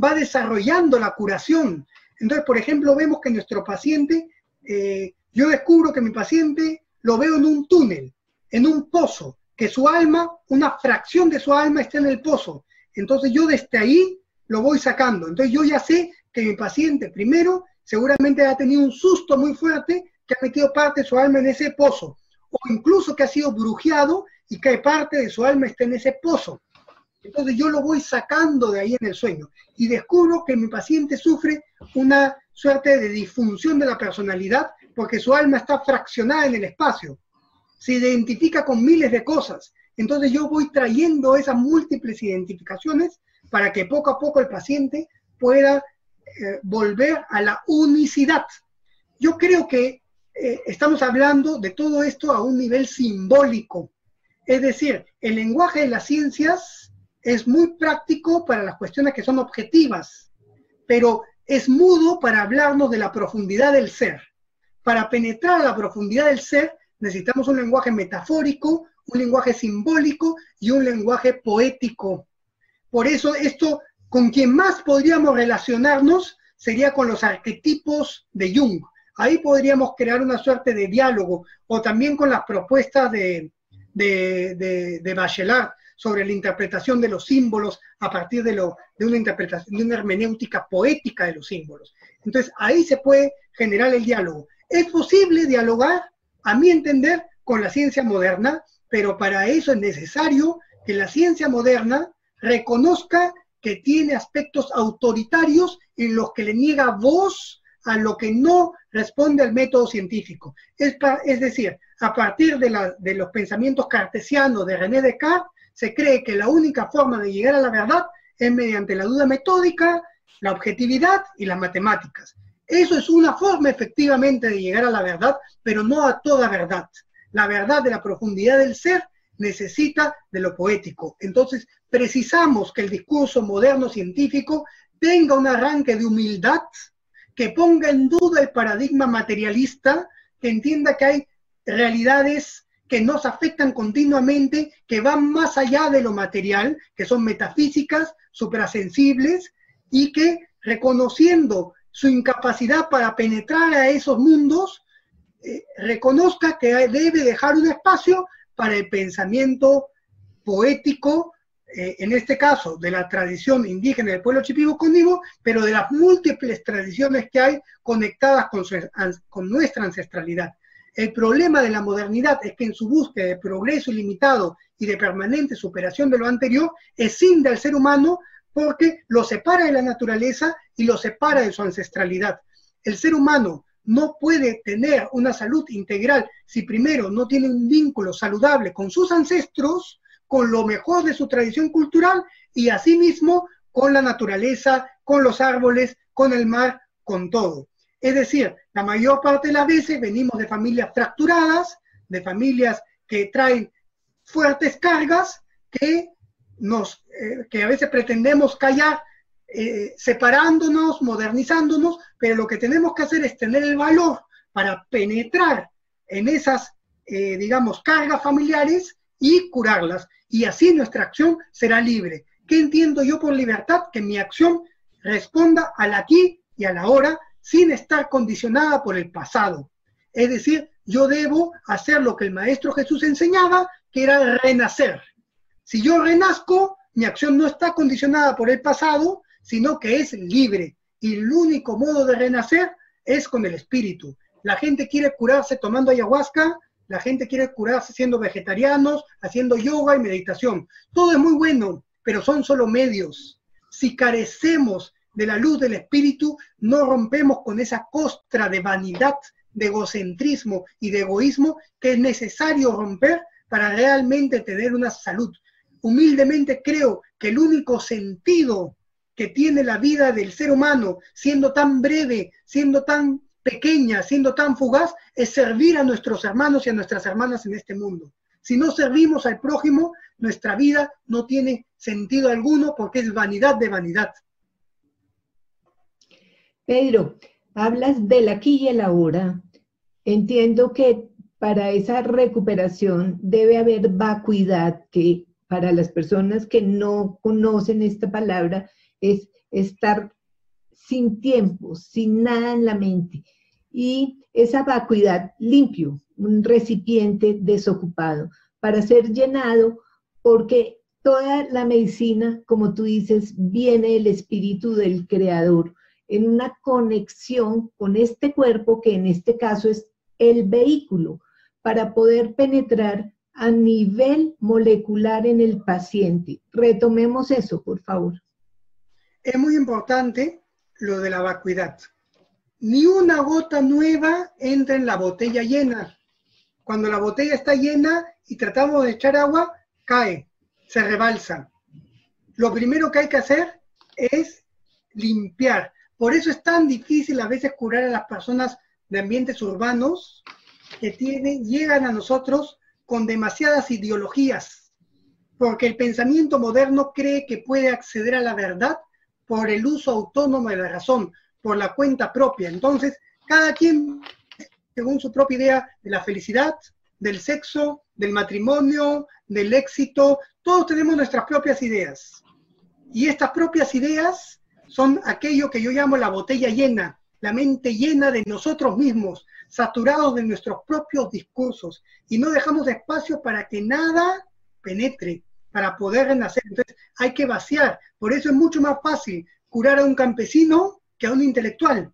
va desarrollando la curación. Entonces, por ejemplo, vemos que nuestro paciente, yo descubro que mi paciente lo veo en un túnel, en un pozo, que su alma, una fracción de su alma está en el pozo. Entonces yo desde ahí lo voy sacando. Entonces yo ya sé que mi paciente, primero, seguramente ha tenido un susto muy fuerte, que ha metido parte de su alma en ese pozo, o incluso que ha sido brujeado y que parte de su alma está en ese pozo. Entonces yo lo voy sacando de ahí en el sueño y descubro que mi paciente sufre una suerte de disfunción de la personalidad porque su alma está fraccionada en el espacio. Se identifica con miles de cosas. Entonces yo voy trayendo esas múltiples identificaciones para que poco a poco el paciente pueda volver a la unicidad. Yo creo que estamos hablando de todo esto a un nivel simbólico. Es decir, el lenguaje de las ciencias es muy práctico para las cuestiones que son objetivas, pero es mudo para hablarnos de la profundidad del ser. Para penetrar a la profundidad del ser necesitamos un lenguaje metafórico, un lenguaje simbólico y un lenguaje poético. Por eso esto, con quien más podríamos relacionarnos sería con los arquetipos de Jung. Ahí podríamos crear una suerte de diálogo, o también con las propuestas de Bachelard sobre la interpretación de los símbolos a partir de una interpretación, de una hermenéutica poética de los símbolos. Entonces ahí se puede generar el diálogo. Es posible dialogar, a mi entender, con la ciencia moderna, pero para eso es necesario que la ciencia moderna reconozca que tiene aspectos autoritarios en los que le niega voz a lo que no responde al método científico. Es decir, a partir de los pensamientos cartesianos de René Descartes, se cree que la única forma de llegar a la verdad es mediante la duda metódica, la objetividad y las matemáticas. Eso es una forma efectivamente de llegar a la verdad, pero no a toda verdad. La verdad de la profundidad del ser necesita de lo poético. Entonces, precisamos que el discurso moderno científico tenga un arranque de humildad, que ponga en duda el paradigma materialista, que entienda que hay realidades que nos afectan continuamente, que van más allá de lo material, que son metafísicas, suprasensibles, y que, reconociendo su incapacidad para penetrar a esos mundos, reconozca que debe dejar un espacio para el pensamiento poético, en este caso de la tradición indígena del pueblo Shipibo-Cónibo, pero de las múltiples tradiciones que hay conectadas con nuestra ancestralidad. El problema de la modernidad es que en su búsqueda de progreso ilimitado y de permanente superación de lo anterior, escinde al ser humano porque lo separa de la naturaleza y lo separa de su ancestralidad. El ser humano no puede tener una salud integral si primero no tiene un vínculo saludable con sus ancestros, con lo mejor de su tradición cultural y asimismo con la naturaleza, con los árboles, con el mar, con todo. Es decir, la mayor parte de las veces venimos de familias fracturadas, de familias que traen fuertes cargas que a veces pretendemos callar, separándonos, modernizándonos, pero lo que tenemos que hacer es tener el valor para penetrar en esas, digamos, cargas familiares y curarlas. Y así nuestra acción será libre. ¿Qué entiendo yo por libertad? Que mi acción responda al aquí y a la ahora, sin estar condicionada por el pasado. Es decir, yo debo hacer lo que el Maestro Jesús enseñaba, que era renacer. Si yo renazco, mi acción no está condicionada por el pasado, sino que es libre. Y el único modo de renacer es con el espíritu. La gente quiere curarse tomando ayahuasca, la gente quiere curarse siendo vegetarianos, haciendo yoga y meditación. Todo es muy bueno, pero son solo medios. Si carecemos de la luz del espíritu, no rompemos con esa costra de vanidad, de egocentrismo y de egoísmo que es necesario romper para realmente tener una salud. Humildemente creo que el único sentido que tiene la vida del ser humano, siendo tan breve, siendo tan pequeña, siendo tan fugaz, es servir a nuestros hermanos y a nuestras hermanas en este mundo. Si no servimos al prójimo, nuestra vida no tiene sentido alguno porque es vanidad de vanidad. Pedro, hablas del aquí y el ahora. Entiendo que para esa recuperación debe haber vacuidad, que para las personas que no conocen esta palabra es estar sin tiempo, sin nada en la mente. Y esa vacuidad limpio, un recipiente desocupado, para ser llenado, porque toda la medicina, como tú dices, viene del espíritu del creador, en una conexión con este cuerpo, que en este caso es el vehículo, para poder penetrar a nivel molecular en el paciente. Retomemos eso, por favor. Es muy importante lo de la vacuidad. Ni una gota nueva entra en la botella llena. Cuando la botella está llena y tratamos de echar agua, cae, se rebalsa. Lo primero que hay que hacer es limpiar. Por eso es tan difícil a veces curar a las personas de ambientes urbanos que llegan a nosotros con demasiadas ideologías, porque el pensamiento moderno cree que puede acceder a la verdad por el uso autónomo de la razón, por la cuenta propia. Entonces, cada quien, según su propia idea de la felicidad, del sexo, del matrimonio, del éxito, todos tenemos nuestras propias ideas. Y estas propias ideas son aquello que yo llamo la botella llena, la mente llena de nosotros mismos, saturados de nuestros propios discursos, y no dejamos espacio para que nada penetre, para poder renacer. Entonces hay que vaciar. Por eso es mucho más fácil curar a un campesino que a un intelectual.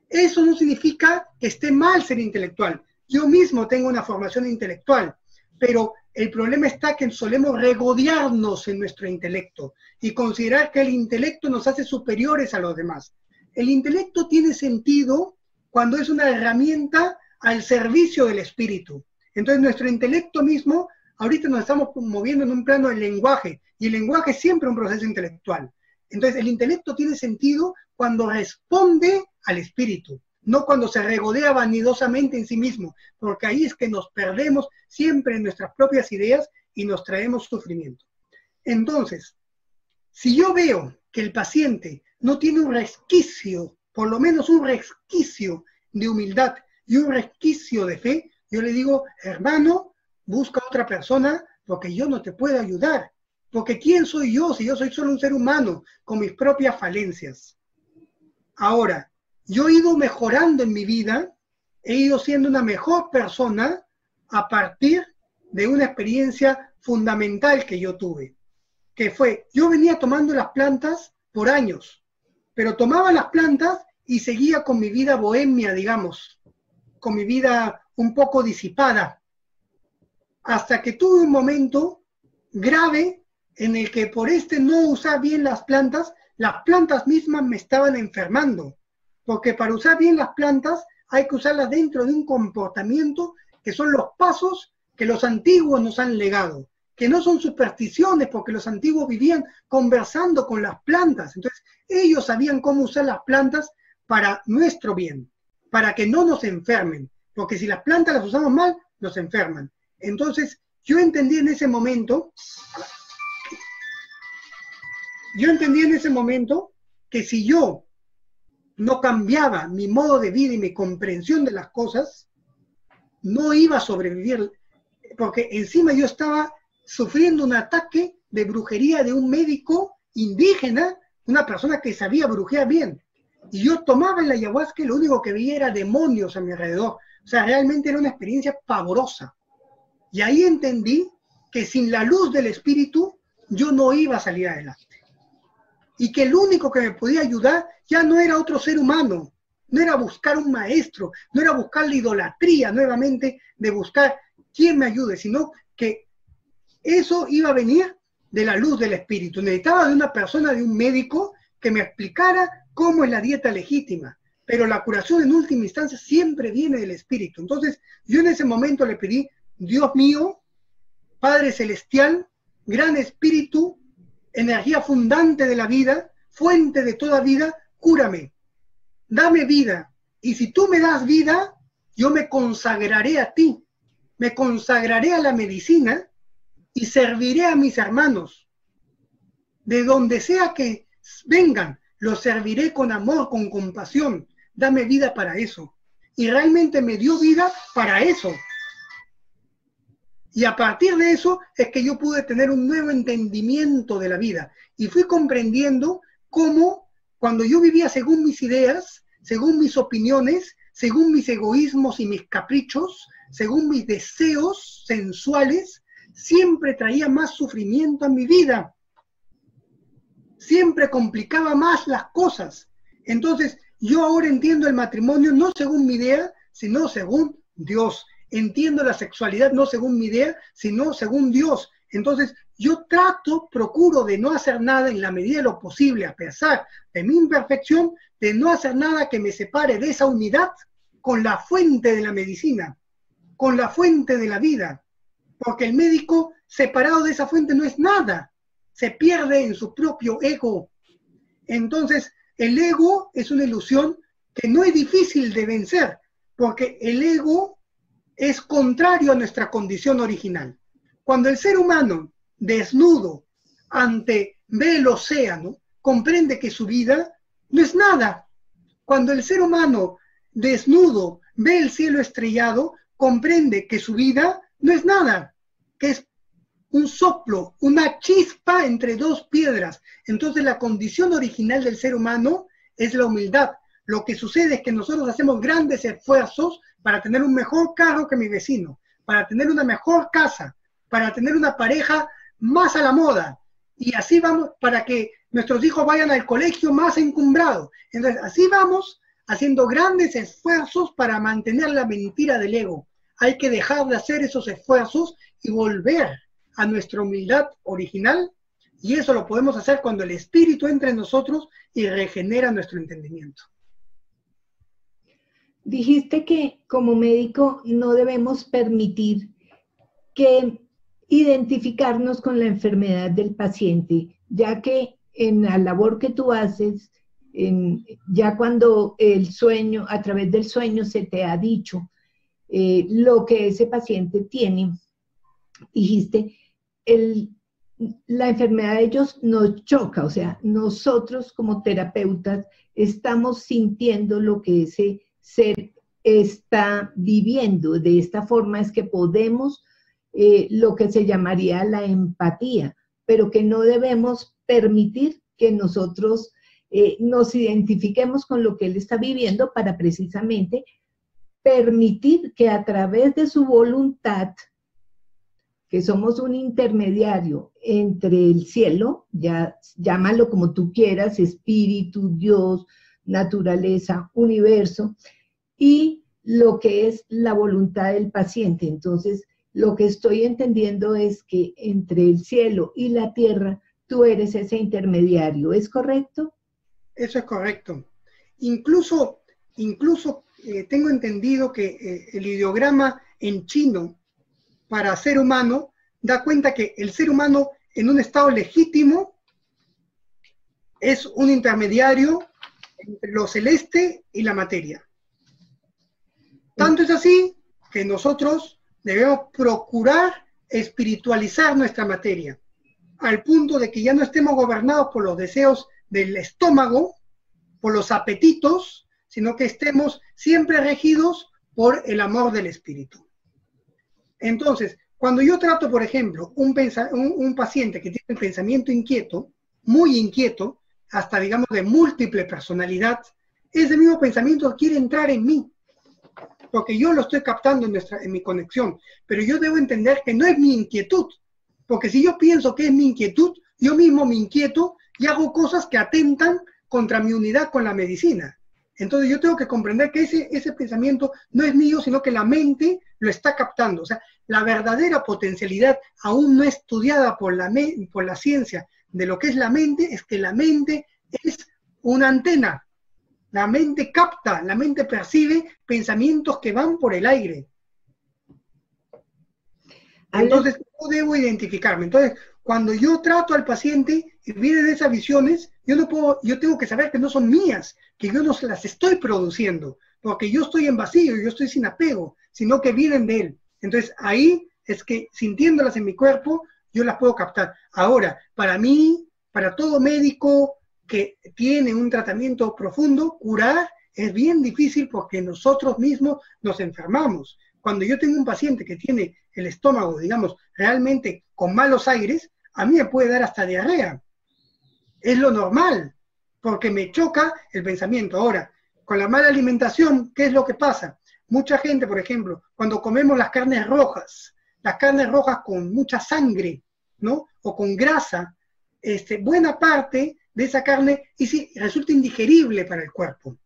Eso no significa que esté mal ser intelectual. Yo mismo tengo una formación intelectual, pero el problema está que solemos regodearnos en nuestro intelecto y considerar que el intelecto nos hace superiores a los demás. El intelecto tiene sentido cuando es una herramienta al servicio del espíritu. Entonces nuestro intelecto mismo, ahorita nos estamos moviendo en un plano del lenguaje, y el lenguaje es siempre un proceso intelectual. Entonces el intelecto tiene sentido cuando responde al espíritu, no cuando se regodea vanidosamente en sí mismo, porque ahí es que nos perdemos siempre en nuestras propias ideas y nos traemos sufrimiento. Entonces, si yo veo que el paciente no tiene un resquicio, por lo menos un resquicio de humildad y un resquicio de fe, yo le digo, hermano, busca otra persona porque yo no te puedo ayudar. Porque ¿quién soy yo si yo soy solo un ser humano con mis propias falencias? Ahora, yo he ido mejorando en mi vida, he ido siendo una mejor persona a partir de una experiencia fundamental que yo tuve, que fue, yo venía tomando las plantas por años, pero tomaba las plantas y seguía con mi vida bohemia, digamos, con mi vida un poco disipada, hasta que tuve un momento grave en el que por no usar bien las plantas mismas me estaban enfermando, porque para usar bien las plantas hay que usarlas dentro de un comportamiento que son los pasos que los antiguos nos han legado, que no son supersticiones, porque los antiguos vivían conversando con las plantas, entonces ellos sabían cómo usar las plantas para nuestro bien, para que no nos enfermen, porque si las plantas las usamos mal, nos enferman. Entonces, yo entendí en ese momento que si yo no cambiaba mi modo de vida y mi comprensión de las cosas, no iba a sobrevivir, porque encima yo estaba sufriendo un ataque de brujería de un médico indígena, una persona que sabía brujear bien. Y yo tomaba el ayahuasca y lo único que veía era demonios a mi alrededor. O sea, realmente era una experiencia pavorosa. Y ahí entendí que sin la luz del espíritu yo no iba a salir adelante. Y que el único que me podía ayudar ya no era otro ser humano, no era buscar un maestro, no era buscar la idolatría nuevamente de buscar quién me ayude, sino que eso iba a venir de la luz del espíritu. Necesitaba de una persona, de un médico, que me explicara cómo es la dieta legítima. Pero la curación en última instancia siempre viene del espíritu. Entonces yo en ese momento le pedí, Dios mío, Padre Celestial, Gran Espíritu, energía fundante de la vida, fuente de toda vida, cúrame, dame vida. Y si tú me das vida, yo me consagraré a ti, me consagraré a la medicina y serviré a mis hermanos. De donde sea que vengan, los serviré con amor, con compasión. Dame vida para eso. Y realmente me dio vida para eso. Y a partir de eso es que yo pude tener un nuevo entendimiento de la vida. Y fui comprendiendo cómo cuando yo vivía según mis ideas, según mis opiniones, según mis egoísmos y mis caprichos, según mis deseos sensuales, siempre traía más sufrimiento a mi vida. Siempre complicaba más las cosas. Entonces, yo ahora entiendo el matrimonio no según mi idea, sino según Dios. Entiendo la sexualidad no según mi idea, sino según Dios. Entonces, yo procuro de no hacer nada en la medida de lo posible, a pesar de mi imperfección, de no hacer nada que me separe de esa unidad con la fuente de la medicina, con la fuente de la vida. Porque el médico separado de esa fuente no es nada, se pierde en su propio ego. Entonces, el ego es una ilusión que no es difícil de vencer, porque el ego es contrario a nuestra condición original. Cuando el ser humano, desnudo, ve el océano, comprende que su vida no es nada. Cuando el ser humano, desnudo, ve el cielo estrellado, comprende que su vida no es nada, que es un soplo, una chispa entre dos piedras. Entonces la condición original del ser humano es la humildad. Lo que sucede es que nosotros hacemos grandes esfuerzos para tener un mejor carro que mi vecino, para tener una mejor casa, para tener una pareja más a la moda. Y así vamos para que nuestros hijos vayan al colegio más encumbrados. Entonces así vamos haciendo grandes esfuerzos para mantener la mentira del ego. Hay que dejar de hacer esos esfuerzos y volver a nuestra humildad original, y eso lo podemos hacer cuando el espíritu entra en nosotros y regenera nuestro entendimiento. Dijiste que como médico no debemos permitir que identificarnos con la enfermedad del paciente, ya que en la labor que tú haces ya cuando el sueño, a través del sueño se te ha dicho lo que ese paciente tiene, dijiste, la enfermedad de ellos nos choca, o sea, nosotros como terapeutas estamos sintiendo lo que ese ser está viviendo. De esta forma es que podemos, lo que se llamaría la empatía, pero que no debemos permitir que nosotros nos identifiquemos con lo que él está viviendo para precisamente permitir que a través de su voluntad, que somos un intermediario entre el cielo, ya llámalo como tú quieras, espíritu, Dios, naturaleza, universo, y lo que es la voluntad del paciente. Entonces, lo que estoy entendiendo es que entre el cielo y la tierra, tú eres ese intermediario, ¿es correcto? Eso es correcto. Incluso tengo entendido que el ideograma en chino para ser humano da cuenta que el ser humano en un estado legítimo es un intermediario entre lo celeste y la materia. Tanto es así que nosotros debemos procurar espiritualizar nuestra materia, al punto de que ya no estemos gobernados por los deseos del estómago, por los apetitos, sino que estemos siempre regidos por el amor del espíritu. Entonces, cuando yo trato, por ejemplo, un paciente que tiene un pensamiento inquieto, muy inquieto, hasta digamos de múltiple personalidad, ese mismo pensamiento quiere entrar en mí, porque yo lo estoy captando en mi conexión, pero yo debo entender que no es mi inquietud, porque si yo pienso que es mi inquietud, yo mismo me inquieto y hago cosas que atentan contra mi unidad con la medicina. Entonces yo tengo que comprender que ese pensamiento no es mío, sino que la mente lo está captando. O sea, la verdadera potencialidad aún no estudiada por la ciencia de lo que es la mente, es que la mente es una antena. La mente capta, la mente percibe pensamientos que van por el aire. Entonces yo debo identificarme. Entonces, cuando yo trato al paciente y vienen esas visiones, yo tengo que saber que no son mías, que yo no se las estoy produciendo, porque yo estoy en vacío, yo estoy sin apego, sino que vienen de él. Entonces ahí es que sintiéndolas en mi cuerpo, yo las puedo captar. Ahora, para mí, para todo médico que tiene un tratamiento profundo, curar es bien difícil porque nosotros mismos nos enfermamos. Cuando yo tengo un paciente que tiene el estómago, digamos, realmente con malos aires, a mí me puede dar hasta diarrea. Es lo normal, porque me choca el pensamiento. Ahora, con la mala alimentación, ¿qué es lo que pasa? Mucha gente, por ejemplo, cuando comemos las carnes rojas con mucha sangre, ¿no? O con grasa, buena parte de esa carne resulta indigerible para el cuerpo.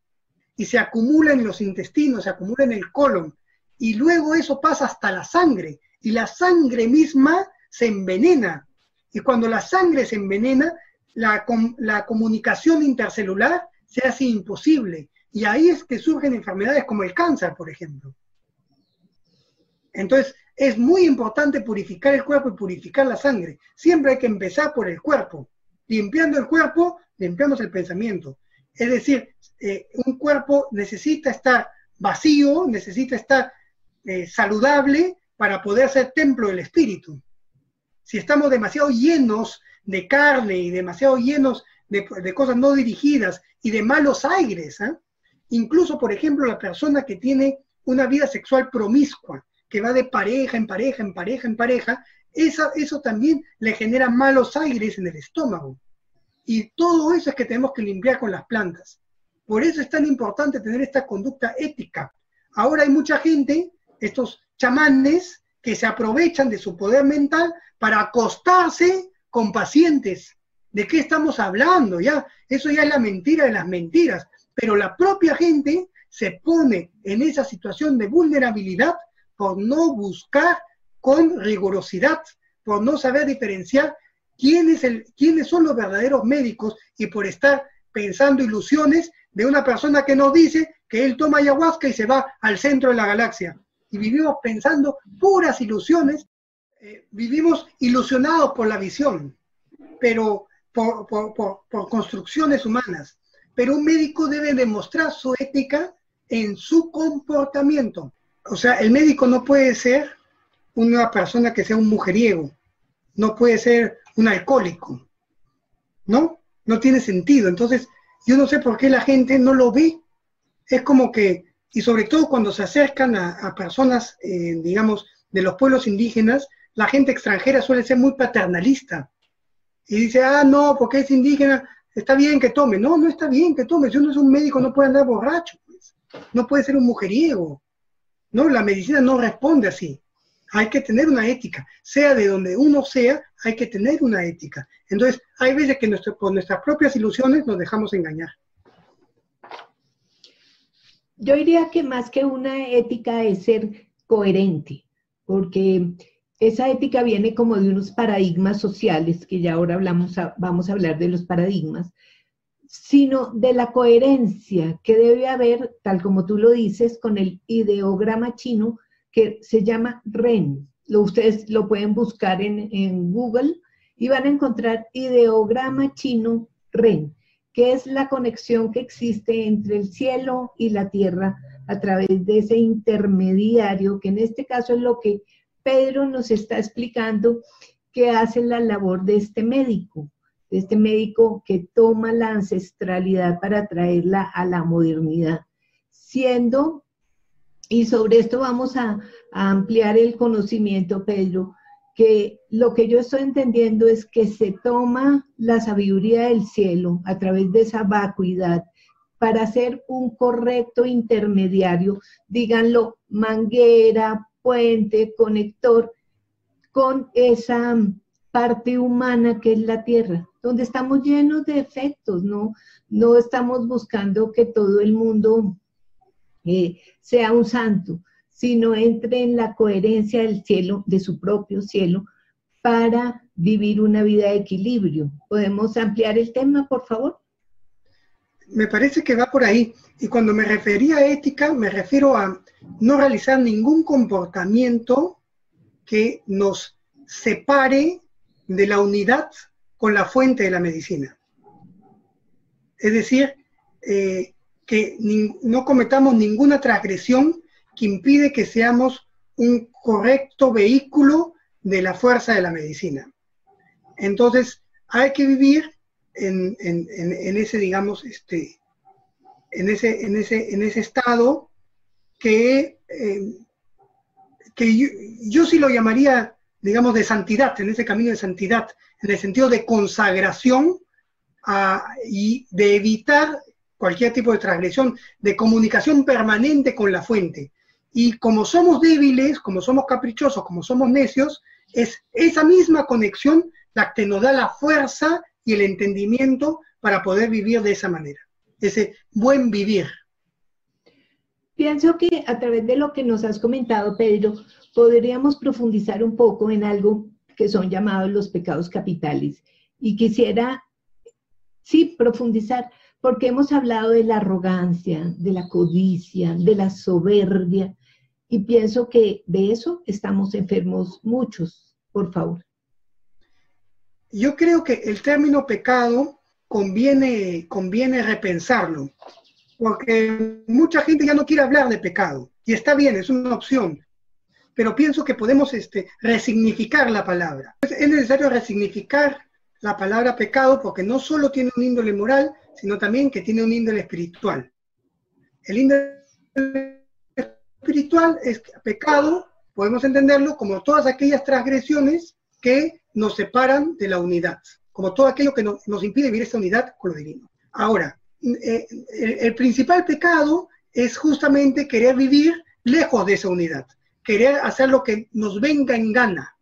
Y se acumula en los intestinos, se acumula en el colon. Y luego eso pasa hasta la sangre. Y la sangre misma se envenena. Y cuando la sangre se envenena, la comunicación intercelular se hace imposible. Y ahí es que surgen enfermedades como el cáncer, por ejemplo. Entonces, es muy importante purificar el cuerpo y purificar la sangre. Siempre hay que empezar por el cuerpo. Limpiando el cuerpo, limpiamos el pensamiento. Es decir, un cuerpo necesita estar vacío, necesita estar saludable para poder ser templo del espíritu. Si estamos demasiado llenos de carne y demasiado llenos de cosas no dirigidas y de malos aires, incluso, por ejemplo, la persona que tiene una vida sexual promiscua, que va de pareja en pareja, en pareja, en pareja, eso también le genera malos aires en el estómago. Y todo eso es que tenemos que limpiar con las plantas. Por eso es tan importante tener esta conducta ética. Ahora hay mucha gente, estos chamanes, que se aprovechan de su poder mental para acostarse con pacientes. ¿De qué estamos hablando? Eso ya es la mentira de las mentiras. Pero la propia gente se pone en esa situación de vulnerabilidad por no buscar con rigurosidad, por no saber diferenciar quiénes son los verdaderos médicos y por estar pensando ilusiones de una persona que nos dice que él toma ayahuasca y se va al centro de la galaxia. Y vivimos pensando puras ilusiones, vivimos ilusionados por la visión, pero por construcciones humanas. pero un médico debe demostrar su ética en su comportamiento. O sea, el médico no puede ser una persona que sea un mujeriego, no puede ser un alcohólico, ¿no? No tiene sentido. Entonces, yo no sé por qué la gente no lo ve. Es como que, y sobre todo cuando se acercan a personas, digamos, de los pueblos indígenas, la gente extranjera suele ser muy paternalista. Y dice, ah, no, porque es indígena, está bien que tome. No, no está bien que tome. Si uno es un médico no puede andar borracho, pues. No puede ser un mujeriego. No, la medicina no responde así. Hay que tener una ética. Sea de donde uno sea, hay que tener una ética. Entonces, hay veces que por nuestras propias ilusiones nos dejamos engañar. Yo diría que más que una ética es ser coherente, porque esa ética viene como de unos paradigmas sociales, que ya ahora vamos a hablar de los paradigmas, sino de la coherencia que debe haber, tal como tú lo dices, con el ideograma chino que se llama REN. Ustedes lo pueden buscar en Google y van a encontrar ideograma chino REN, que es la conexión que existe entre el cielo y la tierra a través de ese intermediario, que en este caso es lo que Pedro nos está explicando, que hace la labor de este médico que toma la ancestralidad para traerla a la modernidad, siendo, y sobre esto vamos a ampliar el conocimiento, Pedro, que lo que yo estoy entendiendo es que se toma la sabiduría del cielo a través de esa vacuidad para hacer un correcto intermediario, díganlo, manguera, puente, conector, con esa parte humana que es la tierra, donde estamos llenos de defectos, no estamos buscando que todo el mundo sea un santo, sino entre en la coherencia del cielo, de su propio cielo, para vivir una vida de equilibrio. ¿Podemos ampliar el tema, por favor? Me parece que va por ahí. Y cuando me refería a ética, me refiero a no realizar ningún comportamiento que nos separe de la unidad con la fuente de la medicina. Es decir, que no cometamos ninguna transgresión que impide que seamos un correcto vehículo de la fuerza de la medicina. Entonces, hay que vivir en ese, digamos, en ese estado que yo sí lo llamaría, digamos, de santidad, en ese camino de santidad, en el sentido de consagración y de evitar cualquier tipo de transgresión, de comunicación permanente con la fuente. Y como somos débiles, como somos caprichosos, como somos necios, es esa misma conexión la que nos da la fuerza y el entendimiento para poder vivir de esa manera, ese buen vivir. Pienso que a través de lo que nos has comentado, Pedro, podríamos profundizar un poco en algo que son llamados los pecados capitales. Y quisiera, sí, profundizar, porque hemos hablado de la arrogancia, de la codicia, de la soberbia, y pienso que de eso estamos enfermos muchos, por favor. Yo creo que el término pecado conviene repensarlo, porque mucha gente ya no quiere hablar de pecado, y está bien, es una opción, pero pienso que podemos resignificar la palabra. Es necesario resignificar la palabra pecado porque no solo tiene un índole moral, sino también que tiene un índole espiritual. El índole espiritual es pecado, podemos entenderlo como todas aquellas transgresiones que nos separan de la unidad, como todo aquello que nos impide vivir esta unidad con lo divino. Ahora, el principal pecado es justamente querer vivir lejos de esa unidad, querer hacer lo que nos venga en gana.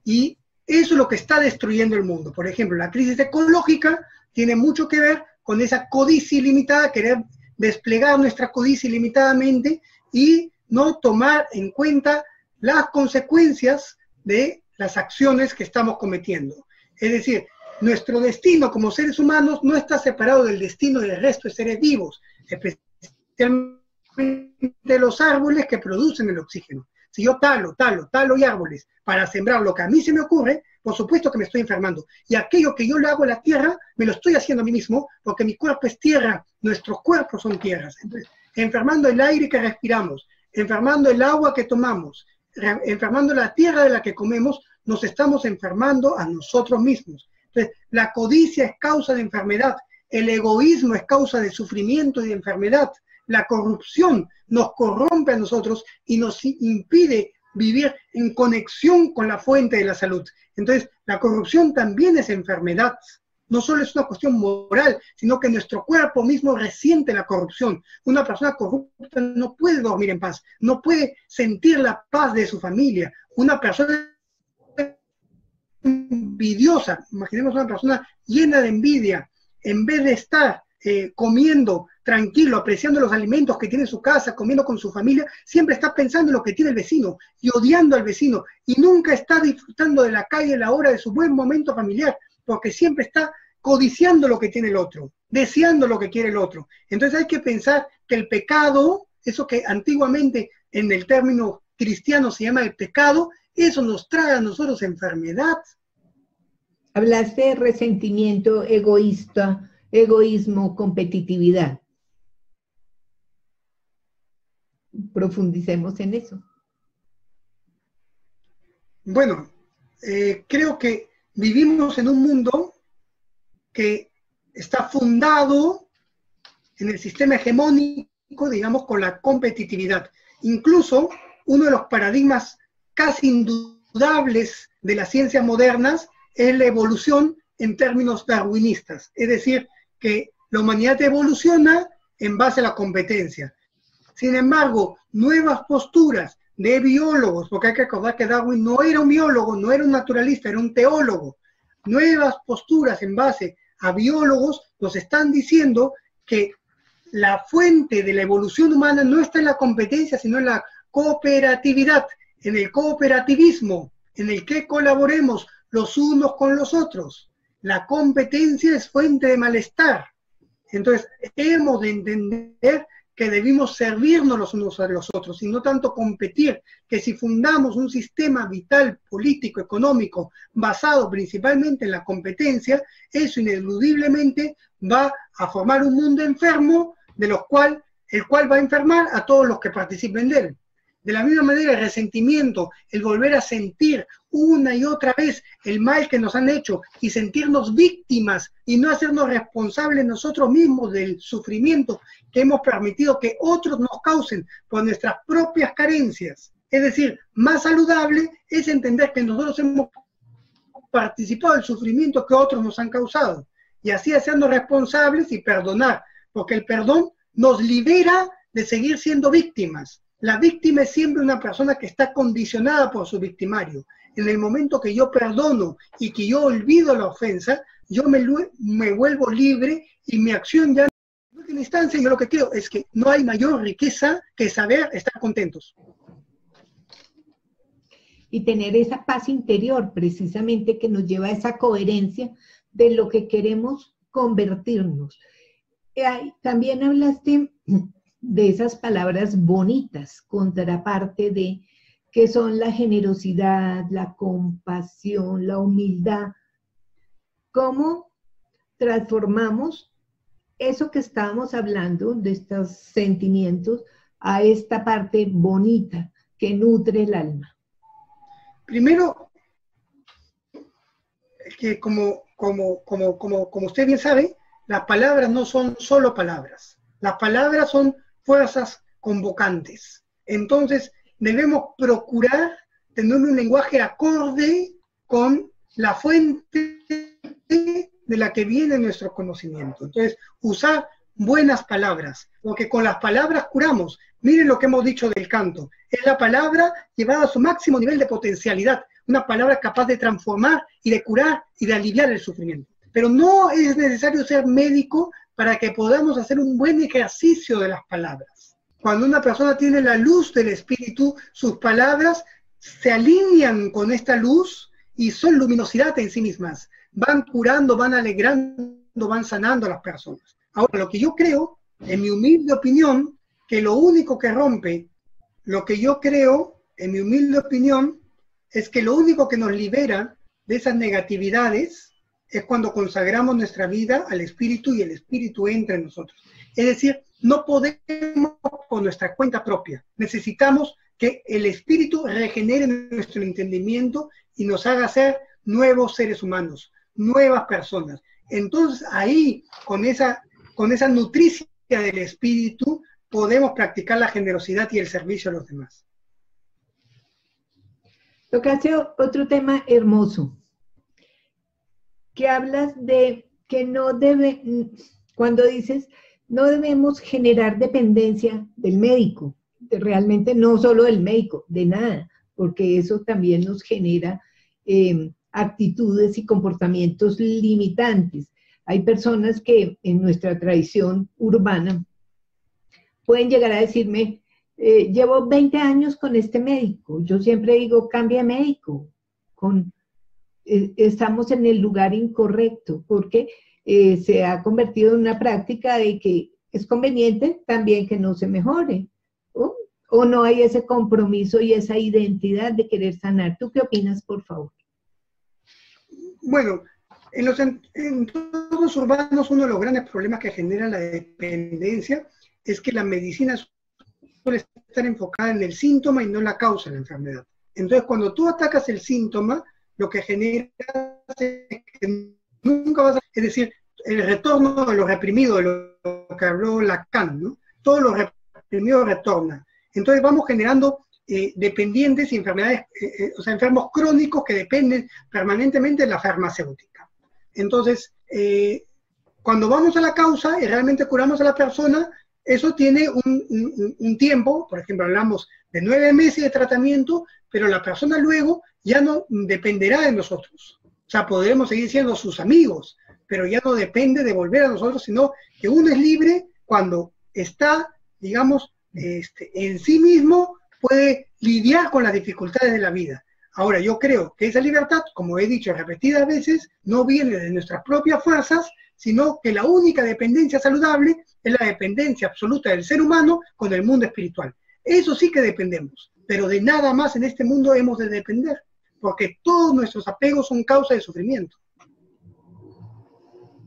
Y eso es lo que está destruyendo el mundo. Por ejemplo, la crisis ecológica tiene mucho que ver con esa codicia ilimitada, querer desplegar nuestra codicia ilimitadamente y no tomar en cuenta las consecuencias de las acciones que estamos cometiendo. Es decir, nuestro destino como seres humanos no está separado del destino del resto de seres vivos, especialmente los árboles que producen el oxígeno. Si yo talo y árboles para sembrar lo que a mí se me ocurre, por supuesto que me estoy enfermando. Y aquello que yo le hago a la tierra, me lo estoy haciendo a mí mismo, porque mi cuerpo es tierra, nuestros cuerpos son tierras. Entonces, enfermando el aire que respiramos, enfermando el agua que tomamos, enfermando la tierra de la que comemos, nos estamos enfermando a nosotros mismos. Entonces, la codicia es causa de enfermedad, el egoísmo es causa de sufrimiento y de enfermedad, la corrupción nos corrompe a nosotros y nos impide vivir en conexión con la fuente de la salud. Entonces, la corrupción también es enfermedad. No solo es una cuestión moral, sino que nuestro cuerpo mismo resiente la corrupción. Una persona corrupta no puede dormir en paz, no puede sentir la paz de su familia. Una persona envidiosa, imaginemos una persona llena de envidia, en vez de estar comiendo tranquilo, apreciando los alimentos que tiene en su casa, comiendo con su familia, siempre está pensando en lo que tiene el vecino y odiando al vecino, y nunca está disfrutando de la calle a la hora de su buen momento familiar, porque siempre está codiciando lo que tiene el otro, deseando lo que quiere el otro. Entonces hay que pensar que el pecado, eso que antiguamente en el término cristiano se llama el pecado, eso nos trae a nosotros enfermedad. Hablaste de resentimiento, egoísmo, competitividad. Profundicemos en eso. Bueno, creo que vivimos en un mundo que está fundado en el sistema hegemónico, digamos, con la competitividad. Incluso uno de los paradigmas casi indudables de las ciencias modernas es la evolución en términos darwinistas, es decir, que la humanidad evoluciona en base a la competencia. Sin embargo, nuevas posturas de biólogos, porque hay que recordar que Darwin no era un biólogo, no era un naturalista, era un teólogo. Nuevas posturas en base a biólogos nos están diciendo que la fuente de la evolución humana no está en la competencia, sino en la cooperatividad, en el cooperativismo, en el que colaboremos los unos con los otros. La competencia es fuente de malestar. Entonces, hemos de entender que debimos servirnos los unos a los otros y no tanto competir, que si fundamos un sistema vital, político, económico, basado principalmente en la competencia, eso ineludiblemente va a formar un mundo enfermo, el cual va a enfermar a todos los que participen de él. De la misma manera, el resentimiento, el volver a sentir una y otra vez el mal que nos han hecho y sentirnos víctimas y no hacernos responsables nosotros mismos del sufrimiento que hemos permitido que otros nos causen por nuestras propias carencias. Es decir, más saludable es entender que nosotros hemos participado del sufrimiento que otros nos han causado y así hacernos responsables y perdonar, porque el perdón nos libera de seguir siendo víctimas. La víctima es siempre una persona que está condicionada por su victimario. En el momento que yo perdono y que yo olvido la ofensa, yo me vuelvo libre y mi acción ya... En última instancia, yo lo que creo es que no hay mayor riqueza que saber estar contentos. Y tener esa paz interior, precisamente, que nos lleva a esa coherencia de lo que queremos convertirnos. También hablaste de esas palabras bonitas, contraparte de que son la generosidad, la compasión, la humildad. ¿Cómo transformamos eso que estábamos hablando, de estos sentimientos, a esta parte bonita que nutre el alma? Primero, que como usted bien sabe, las palabras no son solo palabras. Las palabras son fuerzas convocantes. Entonces, debemos procurar tener un lenguaje acorde con la fuente de la que viene nuestro conocimiento. Entonces, usar buenas palabras, porque con las palabras curamos. Miren lo que hemos dicho del canto. Es la palabra llevada a su máximo nivel de potencialidad, una palabra capaz de transformar y de curar y de aliviar el sufrimiento. Pero no es necesario ser médico para que podamos hacer un buen ejercicio de las palabras. Cuando una persona tiene la luz del Espíritu, sus palabras se alinean con esta luz y son luminosidad en sí mismas. Van curando, van alegrando, van sanando a las personas. Ahora, lo que yo creo, en mi humilde opinión, que lo único que rompe lo que yo creo, en mi humilde opinión, es que lo único que nos libera de esas negatividades es cuando consagramos nuestra vida al Espíritu y el Espíritu entra en nosotros. Es decir, no podemos con nuestra cuenta propia. Necesitamos que el Espíritu regenere nuestro entendimiento y nos haga ser nuevos seres humanos, nuevas personas. Entonces ahí, con esa nutricia del Espíritu, podemos practicar la generosidad y el servicio a los demás. Tocaste otro tema hermoso, que hablas de que cuando dices, no debemos generar dependencia del médico, realmente no solo del médico, de nada, porque eso también nos genera actitudes y comportamientos limitantes. Hay personas que en nuestra tradición urbana pueden llegar a decirme, llevo 20 años con este médico, yo siempre digo, cambia de médico, estamos en el lugar incorrecto, porque se ha convertido en una práctica de que es conveniente también que no se mejore, o no hay ese compromiso y esa identidad de querer sanar. ¿Tú qué opinas, por favor? Bueno, en los entornos urbanos uno de los grandes problemas que genera la dependencia es que la medicina suele estar enfocada en el síntoma y no la causa de la enfermedad. Entonces, cuando tú atacas el síntoma, lo que genera es que nunca vas a... Es decir, el retorno de lo reprimido, de lo que habló Lacan, ¿no? Todo lo reprimido retorna. Entonces vamos generando dependientes y enfermedades, o sea, enfermos crónicos que dependen permanentemente de la farmacéutica. Entonces, cuando vamos a la causa y realmente curamos a la persona, eso tiene un tiempo, por ejemplo, hablamos de 9 meses de tratamiento, pero la persona luego ya no dependerá de nosotros. O sea, podremos seguir siendo sus amigos, pero ya no depende de volver a nosotros, sino que uno es libre cuando está, digamos, en sí mismo, puede lidiar con las dificultades de la vida. Ahora, yo creo que esa libertad, como he dicho repetidas veces, no viene de nuestras propias fuerzas, sino que la única dependencia saludable es la dependencia absoluta del ser humano con el mundo espiritual. Eso sí que dependemos, pero de nada más en este mundo hemos de depender, porque todos nuestros apegos son causa de sufrimiento.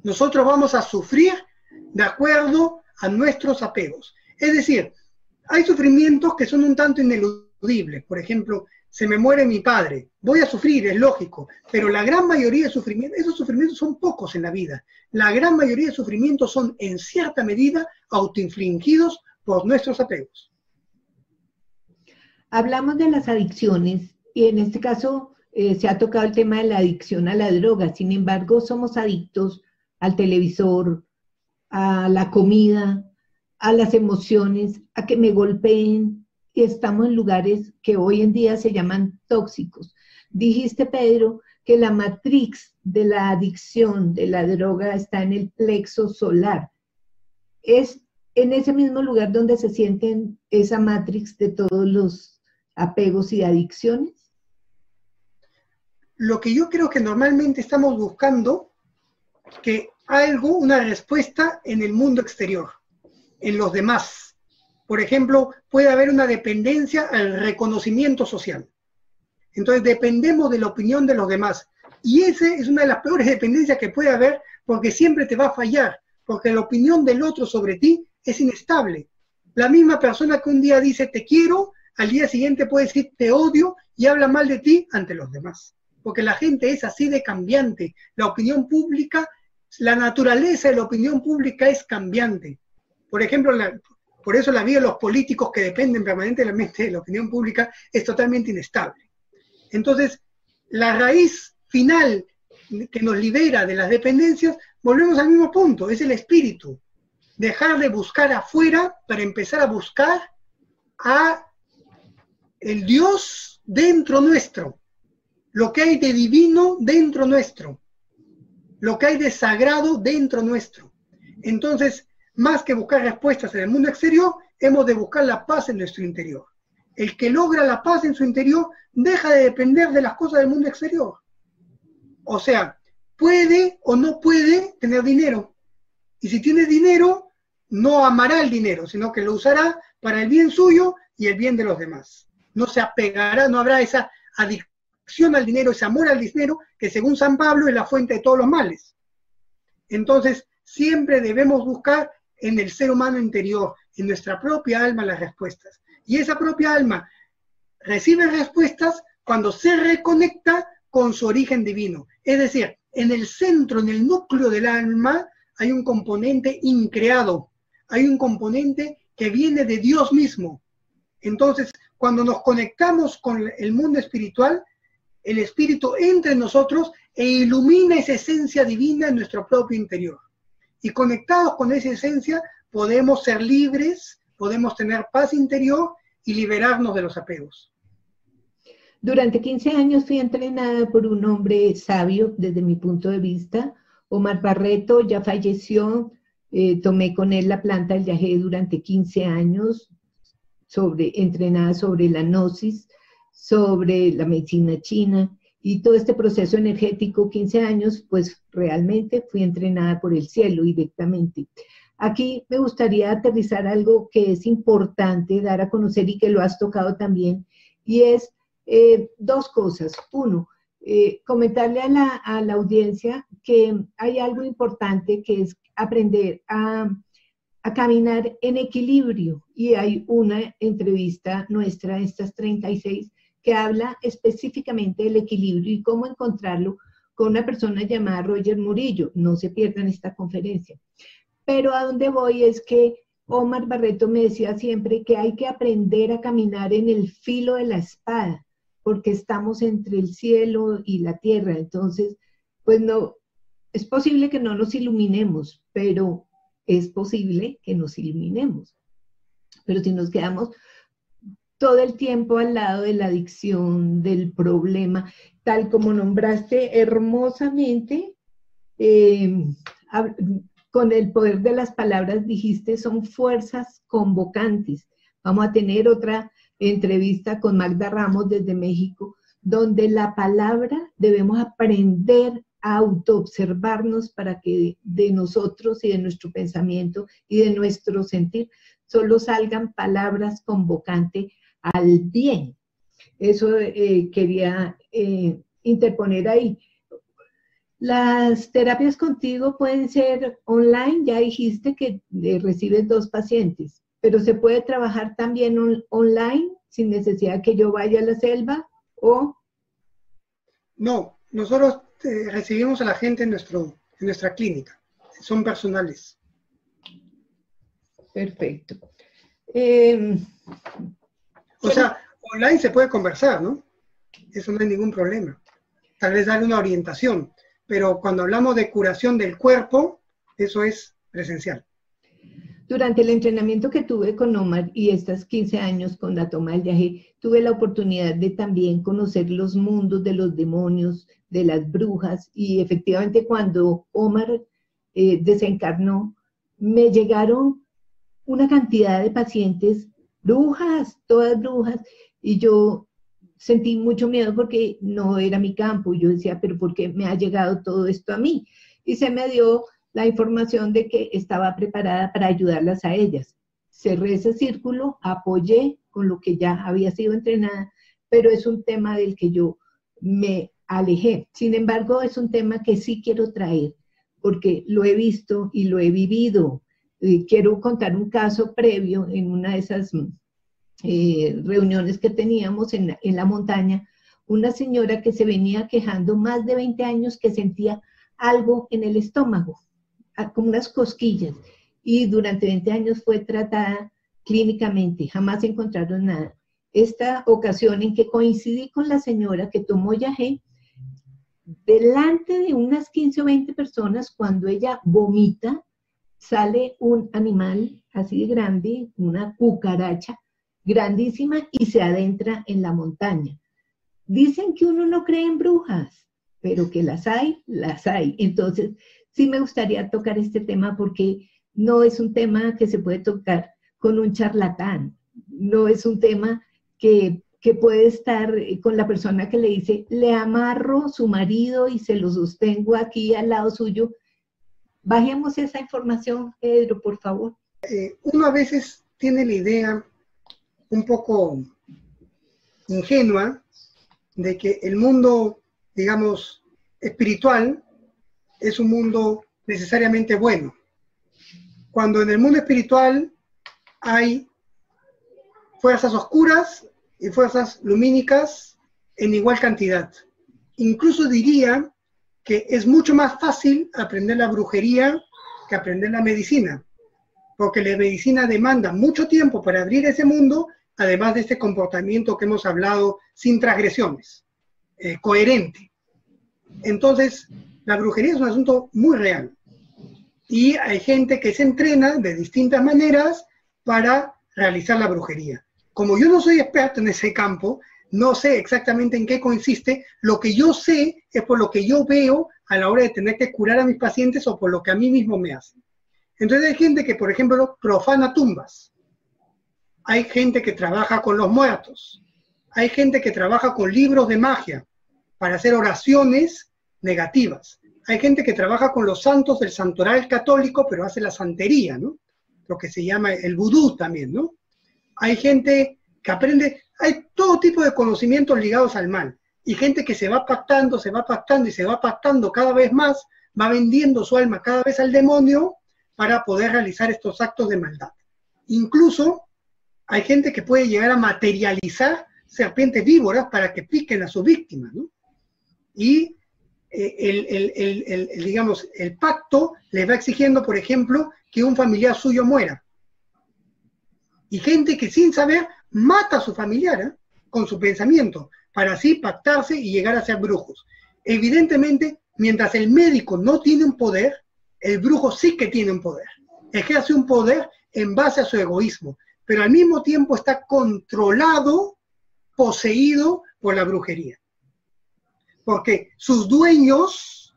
Nosotros vamos a sufrir de acuerdo a nuestros apegos. Es decir, hay sufrimientos que son un tanto ineludibles. Por ejemplo, se me muere mi padre. Voy a sufrir, es lógico, pero la gran mayoría de sufrimientos, esos sufrimientos son pocos en la vida. La gran mayoría de sufrimientos son, en cierta medida, autoinfligidos por nuestros apegos. Hablamos de las adicciones y en este caso se ha tocado el tema de la adicción a la droga. Sin embargo, somos adictos al televisor, a la comida, a las emociones, a que me golpeen, y estamos en lugares que hoy en día se llaman tóxicos. Dijiste, Pedro, que la matriz de la adicción de la droga está en el plexo solar. ¿Es en ese mismo lugar donde se sienten esa matrix de todos los apegos y adicciones? Lo que yo creo que normalmente estamos buscando, que algo, una respuesta en el mundo exterior, en los demás. Por ejemplo, puede haber una dependencia al reconocimiento social. Entonces dependemos de la opinión de los demás. Y esa es una de las peores dependencias que puede haber, porque siempre te va a fallar, porque la opinión del otro sobre ti es inestable. La misma persona que un día dice te quiero, al día siguiente puede decir te odio y habla mal de ti ante los demás. Porque la gente es así de cambiante. La opinión pública, la naturaleza de la opinión pública es cambiante. Por ejemplo, por eso la vida de los políticos que dependen permanentemente de la opinión pública es totalmente inestable. Entonces, la raíz final que nos libera de las dependencias, volvemos al mismo punto, es el espíritu. Dejar de buscar afuera para empezar a buscar a el Dios dentro nuestro, lo que hay de divino dentro nuestro, lo que hay de sagrado dentro nuestro. Entonces, más que buscar respuestas en el mundo exterior, hemos de buscar la paz en nuestro interior. El que logra la paz en su interior deja de depender de las cosas del mundo exterior. O sea, puede o no puede tener dinero. Y si tiene dinero, no amará el dinero, sino que lo usará para el bien suyo y el bien de los demás. No se apegará, no habrá esa adicción adicción al dinero, ese amor al dinero, que según San Pablo es la fuente de todos los males. Entonces, siempre debemos buscar en el ser humano interior, en nuestra propia alma, las respuestas. Y esa propia alma recibe respuestas cuando se reconecta con su origen divino. Es decir, en el centro, en el núcleo del alma, hay un componente increado, hay un componente que viene de Dios mismo. Entonces, cuando nos conectamos con el mundo espiritual, el espíritu entra en nosotros e ilumina esa esencia divina en nuestro propio interior. Y conectados con esa esencia, podemos ser libres, podemos tener paz interior y liberarnos de los apegos. Durante 15 años fui entrenada por un hombre sabio, desde mi punto de vista. Omar Barreto ya falleció, tomé con él la planta del yagé durante 15 años, entrenada sobre la gnosis, sobre la medicina china, y todo este proceso energético, 15 años, pues realmente fui entrenada por el cielo directamente. Aquí me gustaría aterrizar algo que es importante dar a conocer y que lo has tocado también, y es dos cosas. Uno, comentarle a la audiencia que hay algo importante que es aprender a caminar en equilibrio, y hay una entrevista nuestra, estas 36, que habla específicamente del equilibrio y cómo encontrarlo con una persona llamada Roger Murillo. No se pierdan esta conferencia. Pero a donde voy es que Omar Barreto me decía siempre que hay que aprender a caminar en el filo de la espada, porque estamos entre el cielo y la tierra. Entonces, pues no, es posible que no nos iluminemos, pero es posible que nos iluminemos. Pero si nos quedamos todo el tiempo al lado de la adicción, del problema, tal como nombraste hermosamente, con el poder de las palabras dijiste, son fuerzas convocantes. Vamos a tener otra entrevista con Magda Ramos desde México, donde la palabra debemos aprender a autoobservarnos para que de nosotros y de nuestro pensamiento y de nuestro sentir solo salgan palabras convocantes al bien. Eso quería interponer ahí. Las terapias contigo pueden ser online, ya dijiste que recibes 2 pacientes, pero se puede trabajar también online sin necesidad que yo vaya a la selva, ¿o? No, nosotros recibimos a la gente en nuestra clínica, son personales. Perfecto. O sea, online se puede conversar, ¿no? Eso no hay ningún problema. Tal vez darle una orientación, pero cuando hablamos de curación del cuerpo, eso es presencial. Durante el entrenamiento que tuve con Omar y estos 15 años con la toma del yagé, tuve la oportunidad de también conocer los mundos de los demonios, de las brujas, y efectivamente cuando Omar desencarnó, me llegaron una cantidad de pacientes, brujas, todas brujas, y yo sentí mucho miedo porque no era mi campo. Yo decía, pero ¿por qué me ha llegado todo esto a mí? Y se me dio la información de que estaba preparada para ayudarlas a ellas. Cerré ese círculo, apoyé con lo que ya había sido entrenada, pero es un tema del que yo me alejé. Sin embargo, es un tema que sí quiero traer, porque lo he visto y lo he vivido. Quiero contar un caso previo en una de esas reuniones que teníamos en la montaña, una señora que se venía quejando más de 20 años que sentía algo en el estómago, como unas cosquillas, y durante 20 años fue tratada clínicamente, jamás encontraron nada. Esta ocasión en que coincidí con la señora que tomó yagé, delante de unas 15 o 20 personas, cuando ella vomita, sale un animal así de grande, una cucaracha grandísima, y se adentra en la montaña. Dicen que uno no cree en brujas, pero que las hay, las hay. Entonces, sí me gustaría tocar este tema porque no es un tema que se puede tocar con un charlatán, no es un tema que puede estar con la persona que le dice, le amarro su marido y se lo sostengo aquí al lado suyo. Bajemos esa información, Pedro, por favor. Uno a veces tiene la idea un poco ingenua de que el mundo, digamos, espiritual es un mundo necesariamente bueno. Cuando en el mundo espiritual hay fuerzas oscuras y fuerzas lumínicas en igual cantidad. Incluso diría que es mucho más fácil aprender la brujería que aprender la medicina, porque la medicina demanda mucho tiempo para abrir ese mundo, además de este comportamiento que hemos hablado sin transgresiones, coherente. Entonces, la brujería es un asunto muy real. Y hay gente que se entrena de distintas maneras para realizar la brujería. Como yo no soy experto en ese campo, no sé exactamente en qué consiste, lo que yo sé es por lo que yo veo a la hora de tener que curar a mis pacientes o por lo que a mí mismo me hacen. Entonces hay gente que, por ejemplo, profana tumbas. Hay gente que trabaja con los muertos. Hay gente que trabaja con libros de magia para hacer oraciones negativas. Hay gente que trabaja con los santos del santoral católico, pero hace la santería, ¿no? Lo que se llama el vudú también, ¿no? Hay gente que aprende, hay todo tipo de conocimientos ligados al mal. Y gente que se va pactando y se va pactando cada vez más, va vendiendo su alma cada vez al demonio para poder realizar estos actos de maldad. Incluso hay gente que puede llegar a materializar serpientes víboras para que piquen a su víctima, ¿no? Y digamos, el pacto les va exigiendo, por ejemplo, que un familiar suyo muera. Y gente que sin saber mata a su familiar con su pensamiento, para así pactarse y llegar a ser brujos. Evidentemente, mientras el médico no tiene un poder, el brujo sí que tiene un poder. Ejerce un poder en base a su egoísmo, pero al mismo tiempo está controlado, poseído por la brujería. Porque sus dueños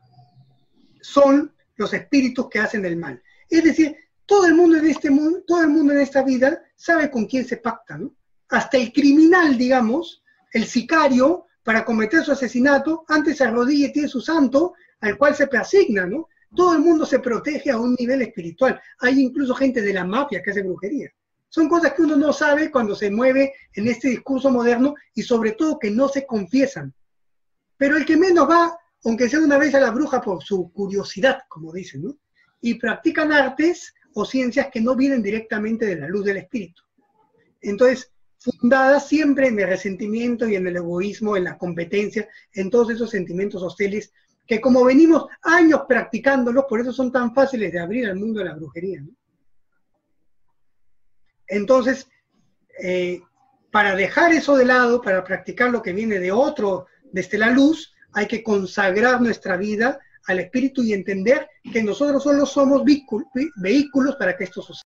son los espíritus que hacen el mal. Es decir, todo el mundo en este mundo, todo el mundo en esta vida sabe con quién se pacta, ¿no? Hasta el criminal, digamos, el sicario, para cometer su asesinato, antes se arrodilla y tiene su santo, al cual se preasigna, ¿no? Todo el mundo se protege a un nivel espiritual. Hay incluso gente de la mafia que hace brujería. Son cosas que uno no sabe cuando se mueve en este discurso moderno y sobre todo que no se confiesan. Pero el que menos va, aunque sea una vez a la bruja por su curiosidad, como dicen, ¿no? Y practican artes o ciencias que no vienen directamente de la luz del espíritu. Entonces, fundadas siempre en el resentimiento y en el egoísmo, en la competencia, en todos esos sentimientos hostiles, que como venimos años practicándolos, por eso son tan fáciles de abrir al mundo de la brujería, ¿no? Entonces, para dejar eso de lado, para practicar lo que viene de otro, desde la luz, hay que consagrar nuestra vida al espíritu y entender que nosotros solo somos vehículos para que esto suceda.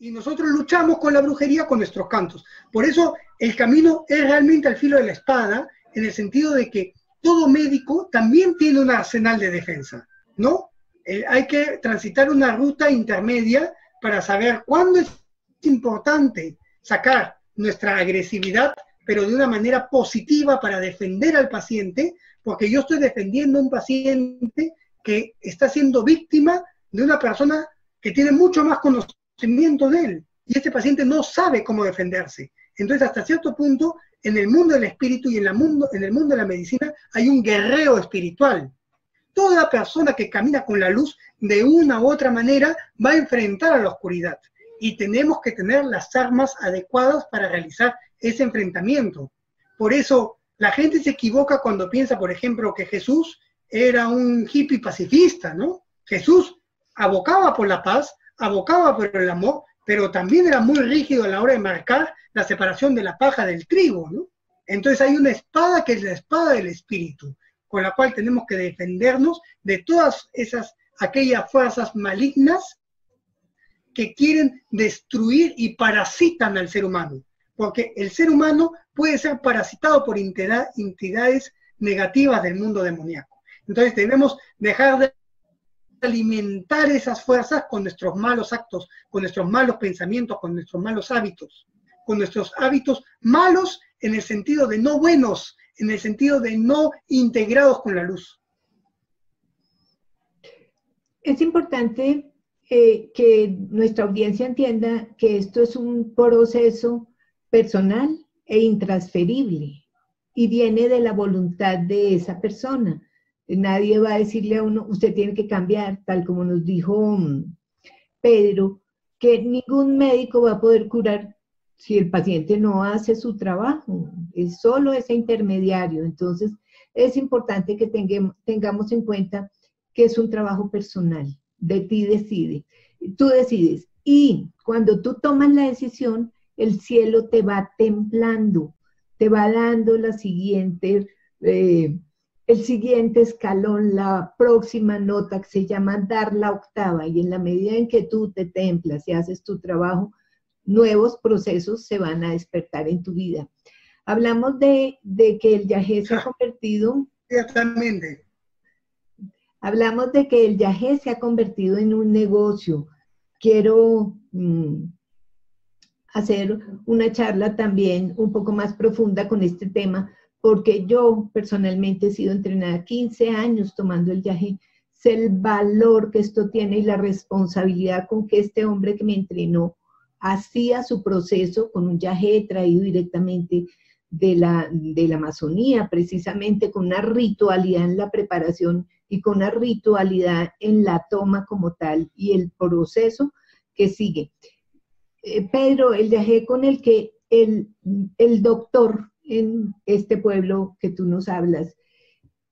Y nosotros luchamos con la brujería con nuestros cantos. Por eso el camino es realmente al filo de la espada, en el sentido de que todo médico también tiene un arsenal de defensa, ¿no? Hay que transitar una ruta intermedia para saber cuándo es importante sacar nuestra agresividad, pero de una manera positiva para defender al paciente, porque yo estoy defendiendo a un paciente que está siendo víctima de una persona que tiene mucho más conocimiento de él, y este paciente no sabe cómo defenderse. Entonces, hasta cierto punto, en el mundo del espíritu y en el mundo de la medicina, hay un guerrero espiritual. Toda persona que camina con la luz, de una u otra manera, va a enfrentar a la oscuridad. Y tenemos que tener las armas adecuadas para realizar ese enfrentamiento. Por eso, la gente se equivoca cuando piensa, por ejemplo, que Jesús era un hippie pacifista, ¿no? Jesús abocaba por la paz, abocaba por el amor, pero también era muy rígido a la hora de marcar la separación de la paja del trigo, ¿no? Entonces hay una espada que es la espada del espíritu, con la cual tenemos que defendernos de todas aquellas fuerzas malignas que quieren destruir y parasitan al ser humano. Porque el ser humano puede ser parasitado por entidades negativas del mundo demoníaco. Entonces debemos dejar de alimentar esas fuerzas con nuestros malos actos, con nuestros malos pensamientos, con nuestros malos hábitos, con nuestros hábitos malos en el sentido de no buenos, en el sentido de no integrados con la luz. Es importante que nuestra audiencia entienda que esto es un proceso personal e intransferible. y viene de la voluntad de esa persona. Nadie va a decirle a uno, usted tiene que cambiar, tal como nos dijo Pedro, que ningún médico va a poder curar si el paciente no hace su trabajo, es solo ese intermediario. Entonces, es importante que tengamos en cuenta que es un trabajo personal, de ti decide, tú decides. Y cuando tú tomas la decisión, el cielo te va templando, te va dando el siguiente escalón, la próxima nota que se llama dar la octava, y en la medida en que tú te templas y haces tu trabajo, nuevos procesos se van a despertar en tu vida. Hablamos de que el yagé se ha convertido... Exactamente. Hablamos de que el yagé se ha convertido en un negocio. Quiero hacer una charla también un poco más profunda con este tema, porque yo personalmente he sido entrenada 15 años tomando el yagé. Sé el valor que esto tiene y la responsabilidad con que este hombre que me entrenó hacía su proceso con un yagé traído directamente de la Amazonía, precisamente con una ritualidad en la preparación y con una ritualidad en la toma como tal y el proceso que sigue. Pedro, el yagé con el que el doctor en este pueblo que tú nos hablas,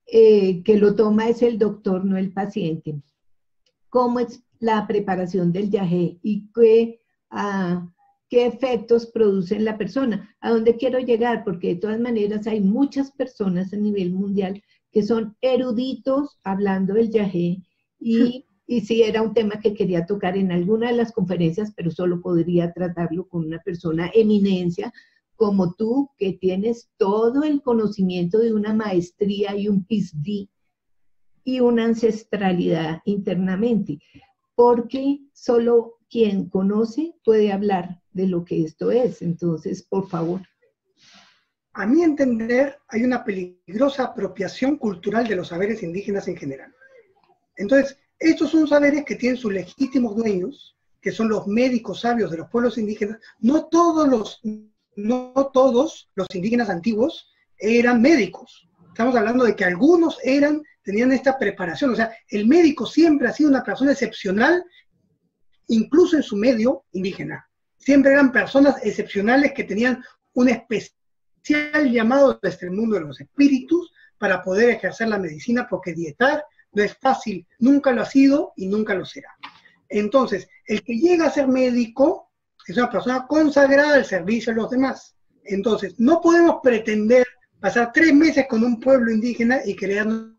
que lo toma es el doctor, no el paciente. ¿Cómo es la preparación del yagé y qué efectos produce en la persona? ¿A dónde quiero llegar? Porque de todas maneras hay muchas personas a nivel mundial que son eruditos hablando del yagé y sí era un tema que quería tocar en alguna de las conferencias, pero solo podría tratarlo con una persona eminencia como tú, que tienes todo el conocimiento de una maestría y un PhD y una ancestralidad internamente, porque solo quien conoce puede hablar de lo que esto es. Entonces, por favor. A mi entender, hay una peligrosa apropiación cultural de los saberes indígenas en general. Entonces, estos son saberes que tienen sus legítimos dueños, que son los médicos sabios de los pueblos indígenas. No todos los indígenas antiguos eran médicos. Estamos hablando de que algunos tenían esta preparación. O sea, el médico siempre ha sido una persona excepcional, incluso en su medio indígena. Siempre eran personas excepcionales que tenían un especial llamado desde el mundo de los espíritus para poder ejercer la medicina, porque dietar no es fácil, nunca lo ha sido y nunca lo será. Entonces, el que llega a ser médico es una persona consagrada al servicio de los demás. Entonces, no podemos pretender pasar 3 meses con un pueblo indígena y crearnos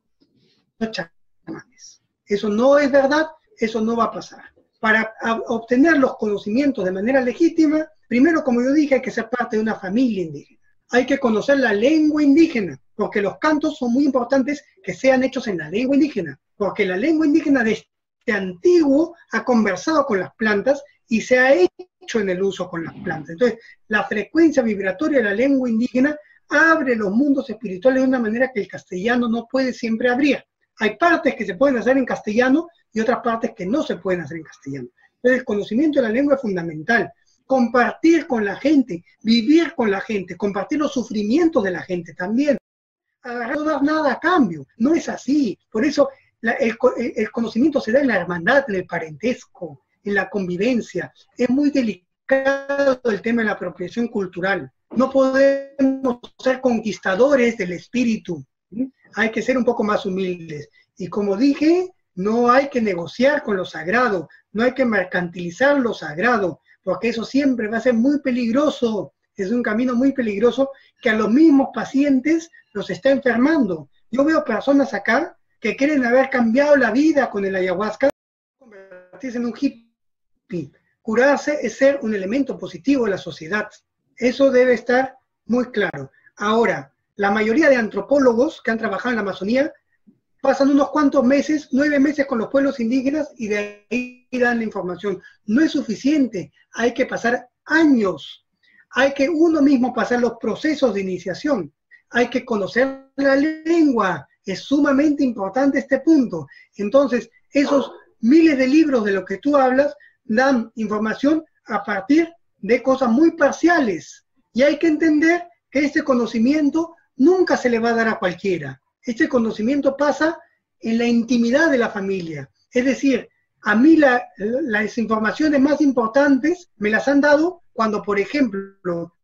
chamanes. Eso no es verdad, eso no va a pasar. Para obtener los conocimientos de manera legítima, primero, como yo dije, hay que ser parte de una familia indígena. Hay que conocer la lengua indígena, porque los cantos son muy importantes que sean hechos en la lengua indígena, porque la lengua indígena desde antiguo ha conversado con las plantas y se ha hecho en el uso con las plantas. Entonces, la frecuencia vibratoria de la lengua indígena abre los mundos espirituales de una manera que el castellano no puede siempre abrir. Hay partes que se pueden hacer en castellano y otras partes que no se pueden hacer en castellano. Entonces, el conocimiento de la lengua es fundamental. Compartir con la gente, vivir con la gente, compartir los sufrimientos de la gente también. No dar nada a cambio, no es así. Por eso el conocimiento se da en la hermandad, en el parentesco, en la convivencia. Es muy delicado el tema de la apropiación cultural. No podemos ser conquistadores del espíritu. Hay que ser un poco más humildes. Y como dije, no hay que negociar con lo sagrado, no hay que mercantilizar lo sagrado, porque eso siempre va a ser muy peligroso. Es un camino muy peligroso que a los mismos pacientes los está enfermando. Yo veo personas acá que quieren haber cambiado la vida con el ayahuasca, convertirse en un hippie. Curarse es ser un elemento positivo de la sociedad. Eso debe estar muy claro. Ahora, la mayoría de antropólogos que han trabajado en la Amazonía pasan unos cuantos meses, 9 meses con los pueblos indígenas y de ahí dan la información. No es suficiente, hay que pasar años. Hay que uno mismo pasar los procesos de iniciación. Hay que conocer la lengua. Es sumamente importante este punto. Entonces, esos miles de libros de los que tú hablas dan información a partir de cosas muy parciales. Y hay que entender que este conocimiento nunca se le va a dar a cualquiera. Este conocimiento pasa en la intimidad de la familia. Es decir, a mí las informaciones más importantes me las han dado cuando, por ejemplo,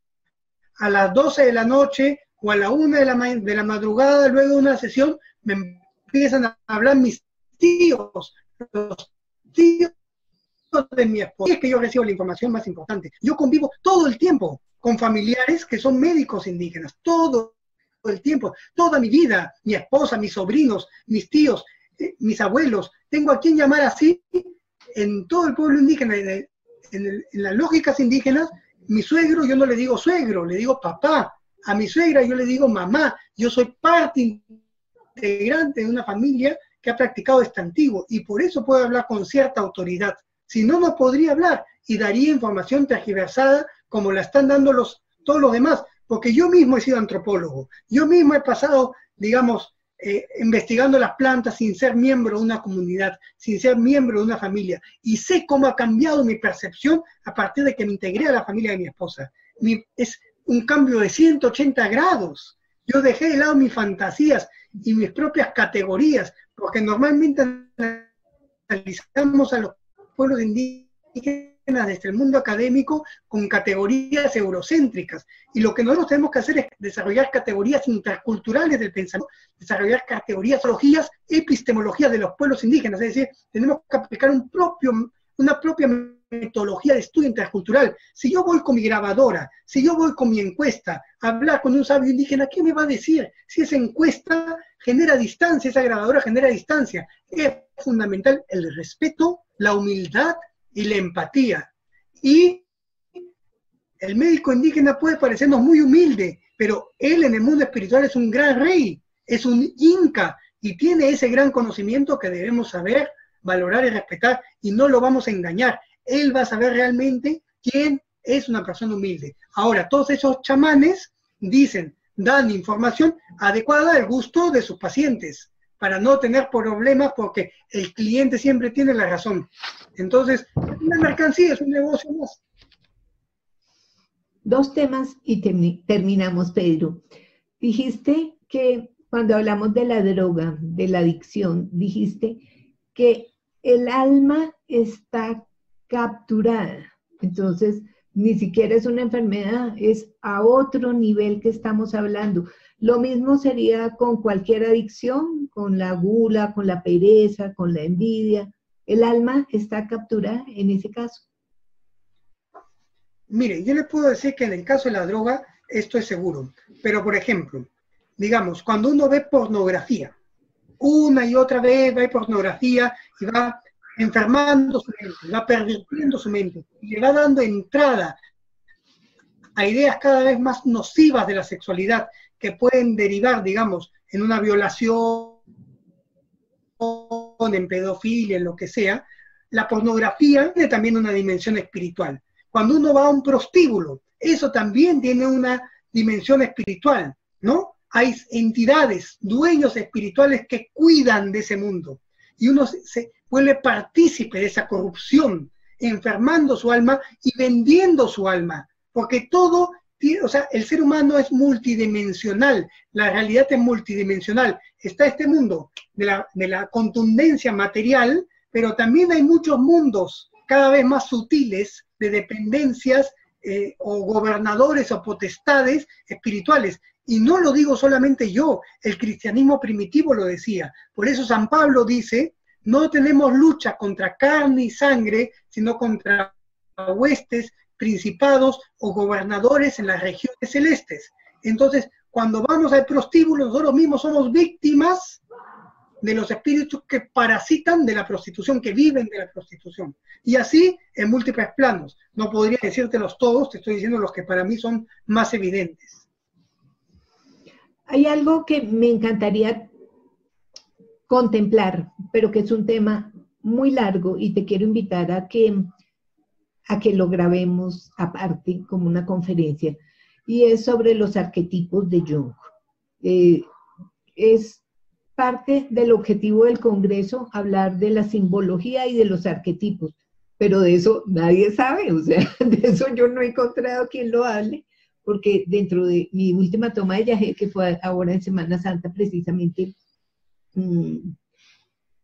a las 12 de la noche o a la 1 de la madrugada, luego de una sesión, me empiezan a hablar mis tíos, los tíos de mi esposa. Es que yo recibo la información más importante. Yo convivo todo el tiempo con familiares que son médicos indígenas, todo el tiempo, toda mi vida, mi esposa, mis sobrinos, mis tíos, mis abuelos. Tengo a quien llamar así en todo el pueblo indígena, en las lógicas indígenas. Mi suegro, yo no le digo suegro, le digo papá. A mi suegra yo le digo mamá. Yo soy parte integrante de una familia que ha practicado este antiguo y por eso puedo hablar con cierta autoridad. Si no, no podría hablar y daría información tergiversada como la están dando todos los demás, porque yo mismo he sido antropólogo, yo mismo he pasado, digamos, investigando las plantas sin ser miembro de una comunidad, sin ser miembro de una familia, y sé cómo ha cambiado mi percepción a partir de que me integré a la familia de mi esposa. Es un cambio de 180 grados. Yo dejé de lado mis fantasías y mis propias categorías, porque normalmente analizamos a los pueblos indígenas desde el mundo académico con categorías eurocéntricas. Y lo que nosotros tenemos que hacer es desarrollar categorías interculturales del pensamiento, desarrollar categorías, epistemologías de los pueblos indígenas. Es decir, tenemos que aplicar una propia metodología de estudio intercultural. Si yo voy con mi grabadora, si yo voy con mi encuesta a hablar con un sabio indígena, ¿qué me va a decir? Si esa encuesta genera distancia, esa grabadora genera distancia. Es fundamental el respeto, la humildad y la empatía. Y el médico indígena puede parecernos muy humilde, pero él en el mundo espiritual es un gran rey, es un inca, y tiene ese gran conocimiento que debemos saber, valorar y respetar, y no lo vamos a engañar. Él va a saber realmente quién es una persona humilde. Ahora, todos esos chamanes dan información adecuada al gusto de sus pacientes, para no tener problemas, porque el cliente siempre tiene la razón. Entonces, una mercancía es un negocio más. Dos temas y terminamos, Pedro. Dijiste que cuando hablamos de la droga, de la adicción, dijiste que el alma está capturada. Entonces, ni siquiera es una enfermedad, es a otro nivel que estamos hablando. Lo mismo sería con cualquier adicción, con la gula, con la pereza, con la envidia. El alma está capturada en ese caso. Mire, yo le puedo decir que en el caso de la droga, esto es seguro. Pero, por ejemplo, digamos, cuando uno ve pornografía, una y otra vez ve pornografía y va enfermando su mente, va pervirtiendo su mente, y le va dando entrada a ideas cada vez más nocivas de la sexualidad, que pueden derivar, digamos, en una violación, en pedofilia, en lo que sea. La pornografía tiene también una dimensión espiritual. Cuando uno va a un prostíbulo, eso también tiene una dimensión espiritual, ¿no? Hay entidades, dueños espirituales que cuidan de ese mundo. Y uno se vuelve partícipe de esa corrupción, enfermando su alma y vendiendo su alma. Porque todo, o sea, el ser humano es multidimensional, la realidad es multidimensional. Está este mundo de la contundencia material, pero también hay muchos mundos cada vez más sutiles de dependencias o gobernadores o potestades espirituales. Y no lo digo solamente yo, el cristianismo primitivo lo decía. Por eso San Pablo dice, no tenemos lucha contra carne y sangre, sino contra huestes, principados o gobernadores en las regiones celestes. Entonces, cuando vamos al prostíbulo, nosotros mismos somos víctimas de los espíritus que parasitan de la prostitución, que viven de la prostitución. Y así en múltiples planos. No podría decírtelos todos, te estoy diciendo los que para mí son más evidentes. Hay algo que me encantaría contemplar, pero que es un tema muy largo y te quiero invitar a que lo grabemos aparte como una conferencia, y es sobre los arquetipos de Jung. Es parte del objetivo del Congreso hablar de la simbología y de los arquetipos, pero de eso nadie sabe, o sea, de eso yo no he encontrado quien lo hable, porque dentro de mi última toma de Yagé, que fue ahora en Semana Santa precisamente,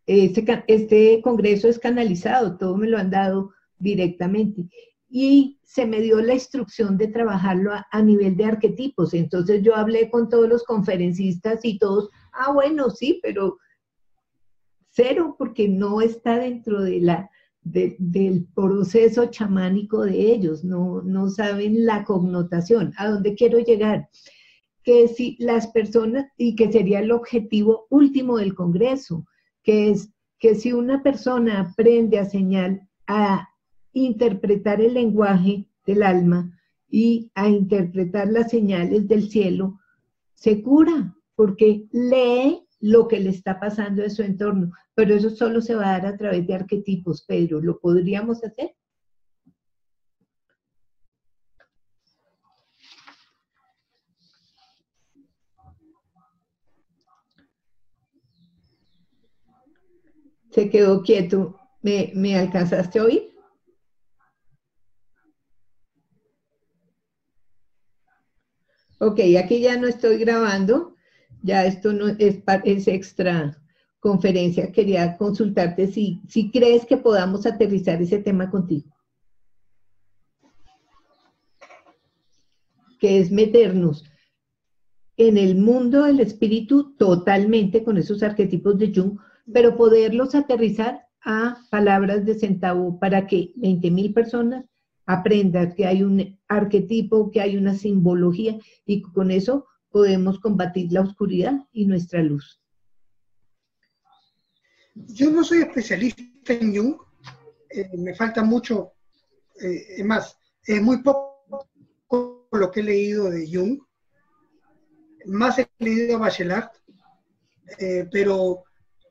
este congreso es canalizado, todo me lo han dado directamente. Y se me dio la instrucción de trabajarlo a nivel de arquetipos. Entonces yo hablé con todos los conferencistas y todos, bueno, sí, pero cero, porque no está dentro de del proceso chamánico de ellos, no saben la connotación. ¿A dónde quiero llegar? Que si las personas, y que sería el objetivo último del Congreso, que es que si una persona aprende a interpretar el lenguaje del alma y a interpretar las señales del cielo, se cura, porque lee lo que le está pasando en su entorno, pero eso solo se va a dar a través de arquetipos. Pedro, ¿lo podríamos hacer? Se quedó quieto. ¿Me alcanzaste a oír? Ok, aquí ya no estoy grabando, ya esto no es extra conferencia. Quería consultarte si crees que podamos aterrizar ese tema contigo, que es meternos en el mundo del espíritu totalmente con esos arquetipos de Jung, pero poderlos aterrizar a palabras de centavo para que 20.000 personas aprendan que hay un arquetipo, que hay una simbología, y con eso podemos combatir la oscuridad y nuestra luz. Yo no soy especialista en Jung, me falta mucho, es más, es muy poco lo que he leído de Jung, más he leído a Bachelard, pero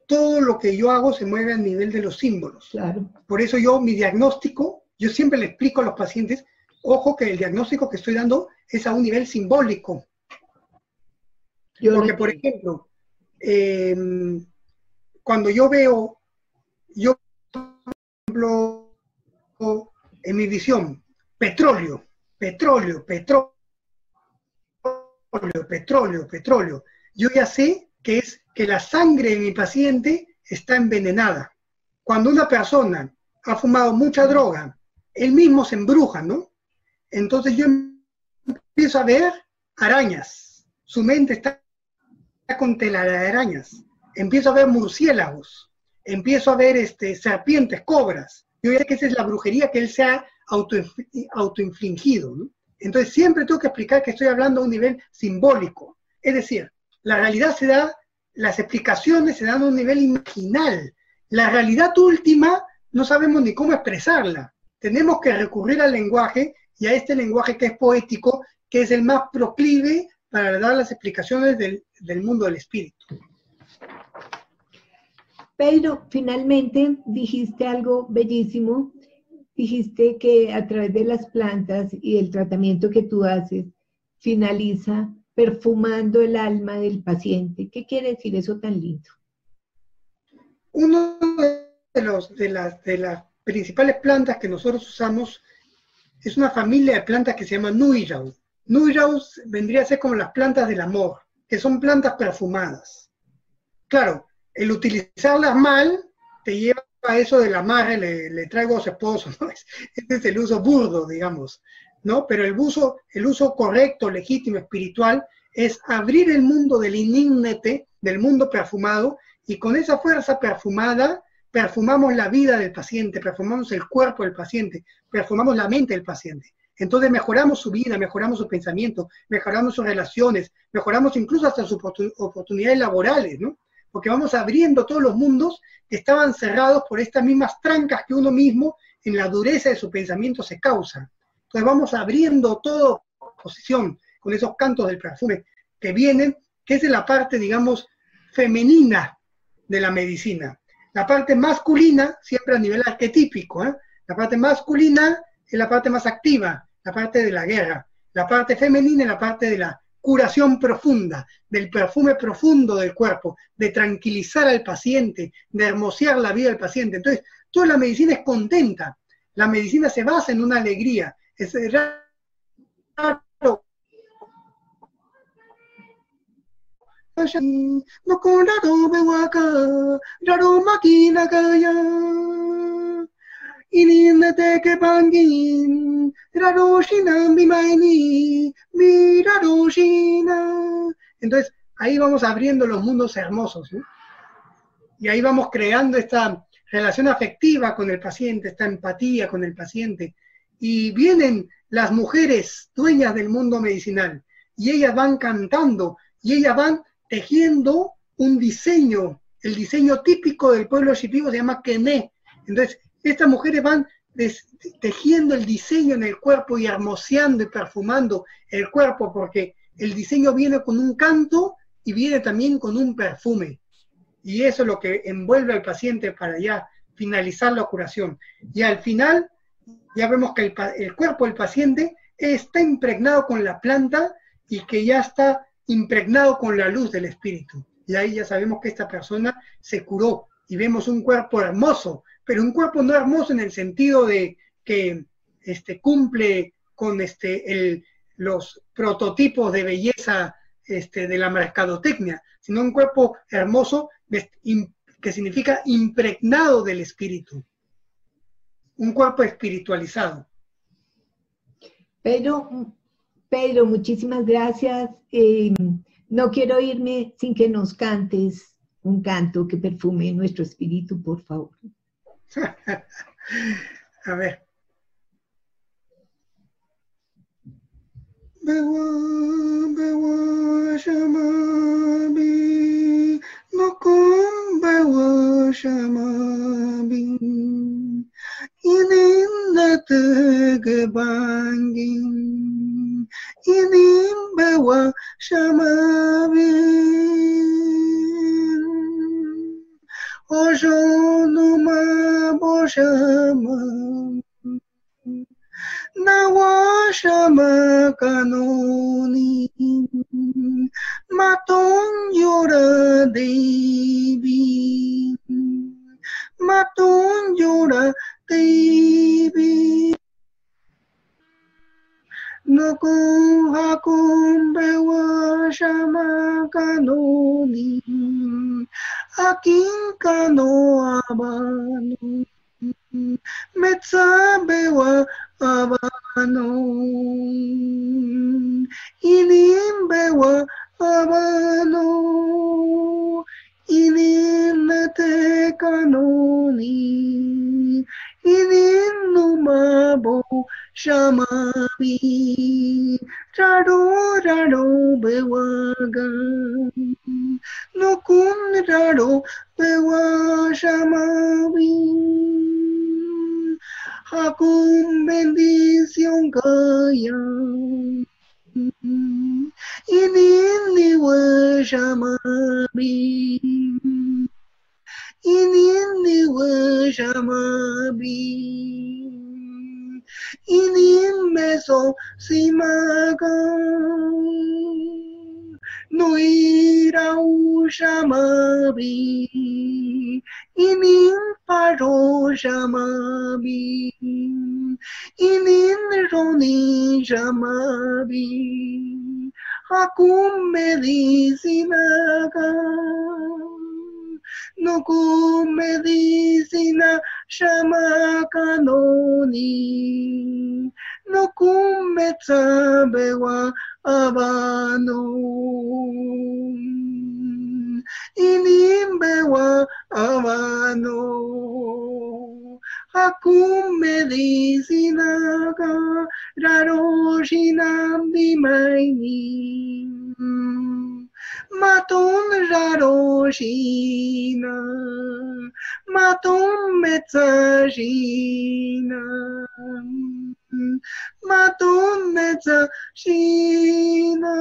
todo lo que yo hago se mueve a nivel de los símbolos. Claro. Por eso mi diagnóstico, yo siempre le explico a los pacientes, ojo que el diagnóstico que estoy dando es a un nivel simbólico. Porque, por ejemplo, cuando yo veo, por ejemplo, en mi visión, petróleo, yo ya sé que es que la sangre de mi paciente está envenenada. Cuando una persona ha fumado mucha droga, él mismo se embruja, ¿no? Entonces yo empiezo a ver arañas, su mente está con telarañas, empiezo a ver murciélagos, empiezo a ver serpientes, cobras. Yo sé que esa es la brujería que él se ha autoinfligido, ¿no? Entonces siempre tengo que explicar que estoy hablando a un nivel simbólico. Es decir, la realidad se da, las explicaciones se dan a un nivel imaginal. La realidad última no sabemos ni cómo expresarla. Tenemos que recurrir al lenguaje y a este lenguaje que es poético, que es el más proclive para dar las explicaciones del mundo del espíritu. Pedro, finalmente dijiste algo bellísimo. Dijiste que a través de las plantas y el tratamiento que tú haces, finaliza perfumando el alma del paciente. ¿Qué quiere decir eso tan lindo? Uno de las principales plantas que nosotros usamos es una familia de plantas que se llama Nuirau. Nuirau vendría a ser como las plantas del amor, que son plantas perfumadas. Claro, el utilizarlas mal te lleva a eso del amarre, le traigo a su esposo, ¿no? Este es el uso burdo, digamos, ¿no? Pero el uso correcto, legítimo, espiritual, es abrir el mundo del inígnete, del mundo perfumado, y con esa fuerza perfumada, perfumamos la vida del paciente, perfumamos el cuerpo del paciente, perfumamos la mente del paciente. Entonces mejoramos su vida, mejoramos su pensamiento, mejoramos sus relaciones, mejoramos incluso hasta sus oportunidades laborales, ¿no? Porque vamos abriendo todos los mundos que estaban cerrados por estas mismas trancas que uno mismo en la dureza de su pensamiento se causa. Entonces vamos abriendo toda posición con esos cantos del perfume que vienen, que es de la parte, digamos, femenina de la medicina. La parte masculina, siempre a nivel arquetípico, ¿eh? La parte masculina es la parte más activa, la parte de la guerra. La parte femenina es la parte de la curación profunda, del perfume profundo del cuerpo, de tranquilizar al paciente, de hermosear la vida del paciente. Entonces, toda la medicina es contenta. La medicina se basa en una alegría. Es raro no con raro bewaka, raro makina kaya. Ininate que pangin, raroshina bimaini, mi raroshina. Entonces, ahí vamos abriendo los mundos hermosos, ¿no? Y ahí vamos creando esta relación afectiva con el paciente, esta empatía con el paciente. Y vienen las mujeres dueñas del mundo medicinal, y ellas van cantando, y ellas van tejiendo un diseño, el diseño típico del pueblo shipibo se llama Kené. Entonces, estas mujeres van tejiendo el diseño en el cuerpo y hermoseando y perfumando el cuerpo, porque el diseño viene con un canto y viene también con un perfume. Y eso es lo que envuelve al paciente para ya finalizar la curación. Y al final, ya vemos que el cuerpo del paciente está impregnado con la planta y que ya está impregnado con la luz del espíritu. Y ahí ya sabemos que esta persona se curó y vemos un cuerpo hermoso, pero un cuerpo no hermoso en el sentido de que cumple con los prototipos de belleza de la mercadotecnia, sino un cuerpo hermoso que significa impregnado del espíritu, un cuerpo espiritualizado. Pedro, muchísimas gracias. No quiero irme sin que nos cantes un canto que perfume nuestro espíritu, por favor. A ver. Bewa, bewa, shamabi, no con bewa, shamabi, ininate que bangin, inim bewa, shamabi, ojo no ma boshama. Nawashama kanoni maton yora devi maton yora devi no con hakun bewa shama kanoni akin kano abano Metzabewa abano, inimbewa abano, inimete kanoni, inimumabo shamabi, raro bewaga, no kun raro bewa shamabi. Hakun bendición kaya inini wa shamabi inin meso simaga no ira u shamabi inin paro shamabi inin roni shamabi hakum medicina no kum medicina shama kanoni no kum metzabewa abano inimbewa abano hakum medicina raro shinam bimaini maton raro shina maton metzashina maton metzashina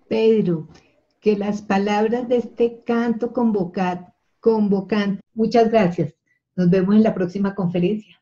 Pedro, que las palabras de este canto convocante, muchas gracias. Nos vemos en la próxima conferencia.